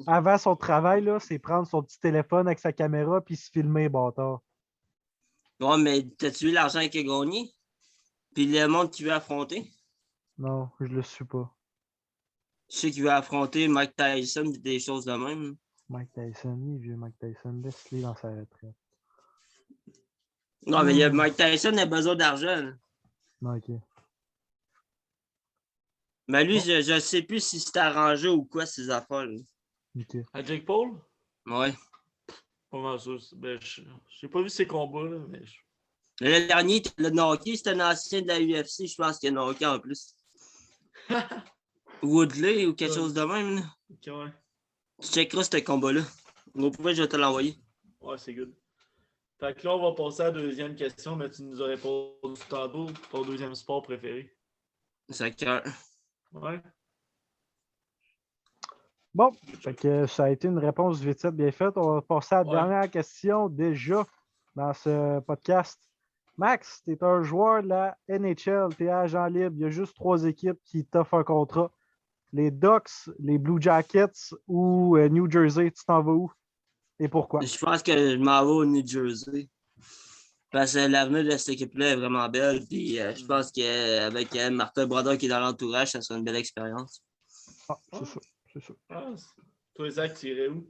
Avant son travail, là, c'est prendre son petit téléphone avec sa caméra puis se filmer, bâtard. ouais, mais t'as-tu vu l'argent qu'il a gagné? Puis le monde qu'il veut affronter? Non, je le suis pas. Je sais qu'il veut affronter Mike Tyson et des choses de même. Mike Tyson, il est vieux Mike Tyson, laisse-le dans sa retraite. Non, mais Mike Tyson a besoin d'argent. Là. Non, ok. Mais lui, Bon, je ne sais plus si c'est arrangé ou quoi, ces affaires. Là. ok. À Jake Paul? Ouais. Pas mal sûr. Ben, j'ai pas vu ses combats, là, mais. Le dernier, le Nokia, c'était un ancien de la UFC, je pense qu'il y a Nokia en plus. Woodley ou quelque chose de même. Là. Ok, ouais. Tu checkeras ce combat-là. Au point, je vais te l'envoyer. Ouais, c'est good. Fait que là, on va passer à la deuxième question, mais tu nous as répondu tantôt ton deuxième sport préféré. Ça cœur. Ouais. Bon, fait que ça a été une réponse vite faite, bien faite. On va passer à la Ouais. dernière question déjà dans ce podcast. Max, tu es un joueur de la NHL, tu es agent libre. Il y a juste 3 équipes qui t'offrent un contrat. Les Ducks, les Blue Jackets ou New Jersey, tu t'en vas où? Et pourquoi? Je pense que je m'en vais au New Jersey. Parce que l'avenir de cette équipe-là est vraiment belle. Puis je pense qu'avec Martin Brodeur qui est dans l'entourage, ça sera une belle expérience. Ah, c'est ça. C'est ça. Ah, toi, Zach, tu irais où?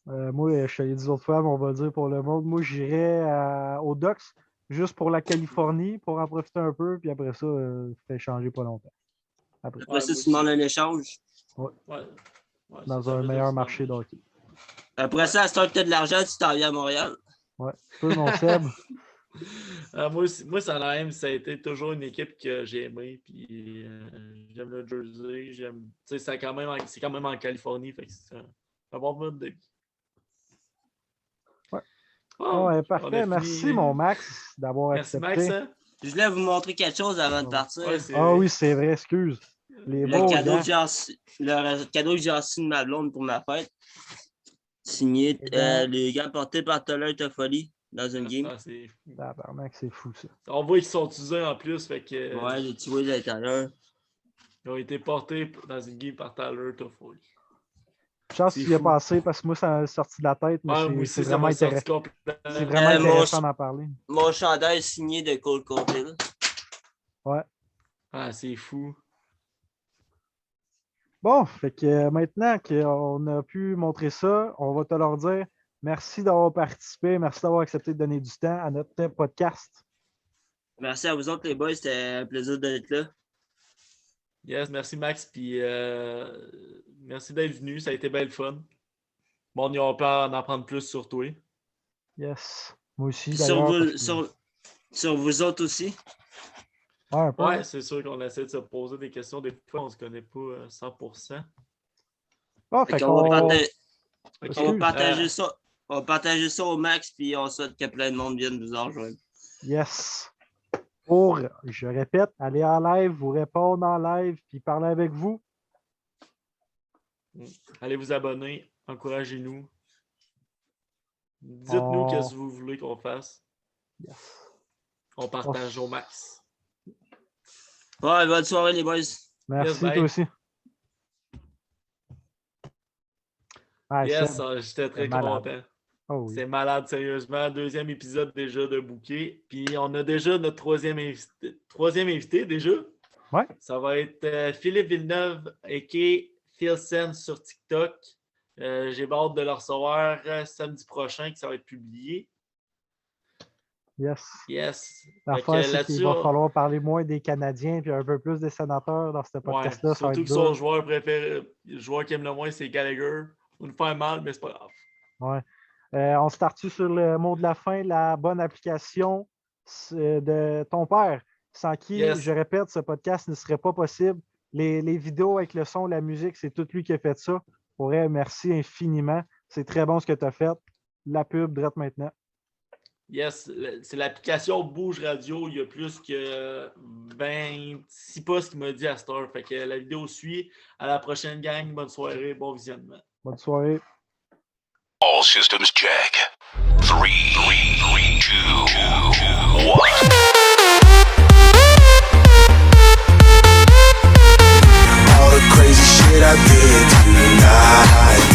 Moi, je te l'ai dit l'autre fois, mais on va dire pour le monde. Moi, j'irais aux Ducks juste pour la Californie, pour en profiter un peu, puis après ça, fait changer pas longtemps. Après ça, tu demandes un échange. Ouais. dans un meilleur marché d'hockey. Après ça, si tu as de l'argent, tu t'en viens à Montréal. Ouais. Toi, mon Seb. Moi, ça a même, ça a été toujours une équipe que j'ai aimée. Puis j'aime le Jersey. C'est quand même en Californie. Fait que c'est un bon mode de vie. Ouais. Oh, Ouais, parfait. Merci, mon Max, d'avoir Merci, accepté. Max. Hein? Je voulais vous montrer quelque chose avant de partir. Ouais, Oui, c'est vrai, excuse. Les Le beaux cadeau, gants. le cadeau que j'ai reçu de ma blonde pour ma fête. Signé les gants portés par Taylor Toffoli dans une game. C'est fou. Tabarnak, c'est fou, ça. On voit qu'ils sont utilisés en plus. Fait que, Ouais, j'ai tué de l'intérieur. ils ont été portés dans une game par Tyler Toffoli. Chance C'est qu'il y a fou. passé parce que moi, ça m'a sorti de la tête, mais Ouais, c'est moi aussi, ça vraiment m'a sorti intéressant. complètement. C'est vraiment moi, intéressant d'en parler. Mon chandail signé de Cole Caulfield. Ouais. Ah, c'est fou. Bon, fait que maintenant qu'on a pu montrer ça, on va te leur dire merci d'avoir participé, merci d'avoir accepté de donner du temps à notre podcast. Merci à vous autres, les boys. C'était un plaisir d'être là. Yes, merci Max, puis merci d'être venu, ça a été bien le fun. Bon, on peut en apprendre plus sur toi. Yes. Moi aussi, Sur d'ailleurs. vous, parce que- sur vous autres aussi. Ouais, un peu. Ouais, c'est sûr qu'on essaie de se poser des questions, des fois on se connaît pas 100%. Ah, fait Fait qu'on qu'on- va partager- Ok, on va partager ça. On va partager ça au max, puis on souhaite que plein de monde vienne nous en rejoindre. Yes. Pour, je répète, aller en live, vous répondre en live, puis parler avec vous. Allez vous abonner, encouragez-nous. Dites-nous Oh. qu'est-ce que vous voulez qu'on fasse. Yes. On partage au max. Ouais, bonne soirée, les boys. Merci, Yes, bye. toi aussi. Ah, Yes, Seb, j'étais très c'est malade. content. Oh oui. C'est malade, sérieusement. 2e épisode déjà de Bouquet. Puis on a déjà notre troisième invité déjà. Ouais. Ça va être Philippe Villeneuve, a.k.a. Phil Sen sur TikTok. J'ai hâte de le recevoir samedi prochain, que ça va être publié. Yes. Yes. L'affaire, Fait que c'est là-dessus, qu'il va on- falloir parler moins des Canadiens puis un peu plus des sénateurs dans ce Ouais, podcast-là. Ça va surtout être que son dur. joueur préféré, le joueur qui aime le moins, c'est Gallagher. On nous fait mal, mais c'est pas grave. Ouais. On start-tu sur le mot de la fin, la bonne application de ton père, sans qui, Yes. je répète, ce podcast ne serait pas possible. Les vidéos avec le son, la musique, c'est tout lui qui a fait ça. Pour elle, merci infiniment. C'est très bon ce que tu as fait. La pub, direct maintenant. Yes, c'est l'application Bouge Radio. Il y a plus que 26 postes qu'il m'a dit à cette heure. Fait que la vidéo suit. À la prochaine, gang. Bonne soirée, bon visionnement. Bonne soirée. All systems check. 3, 2, 1. All the crazy shit I did tonight.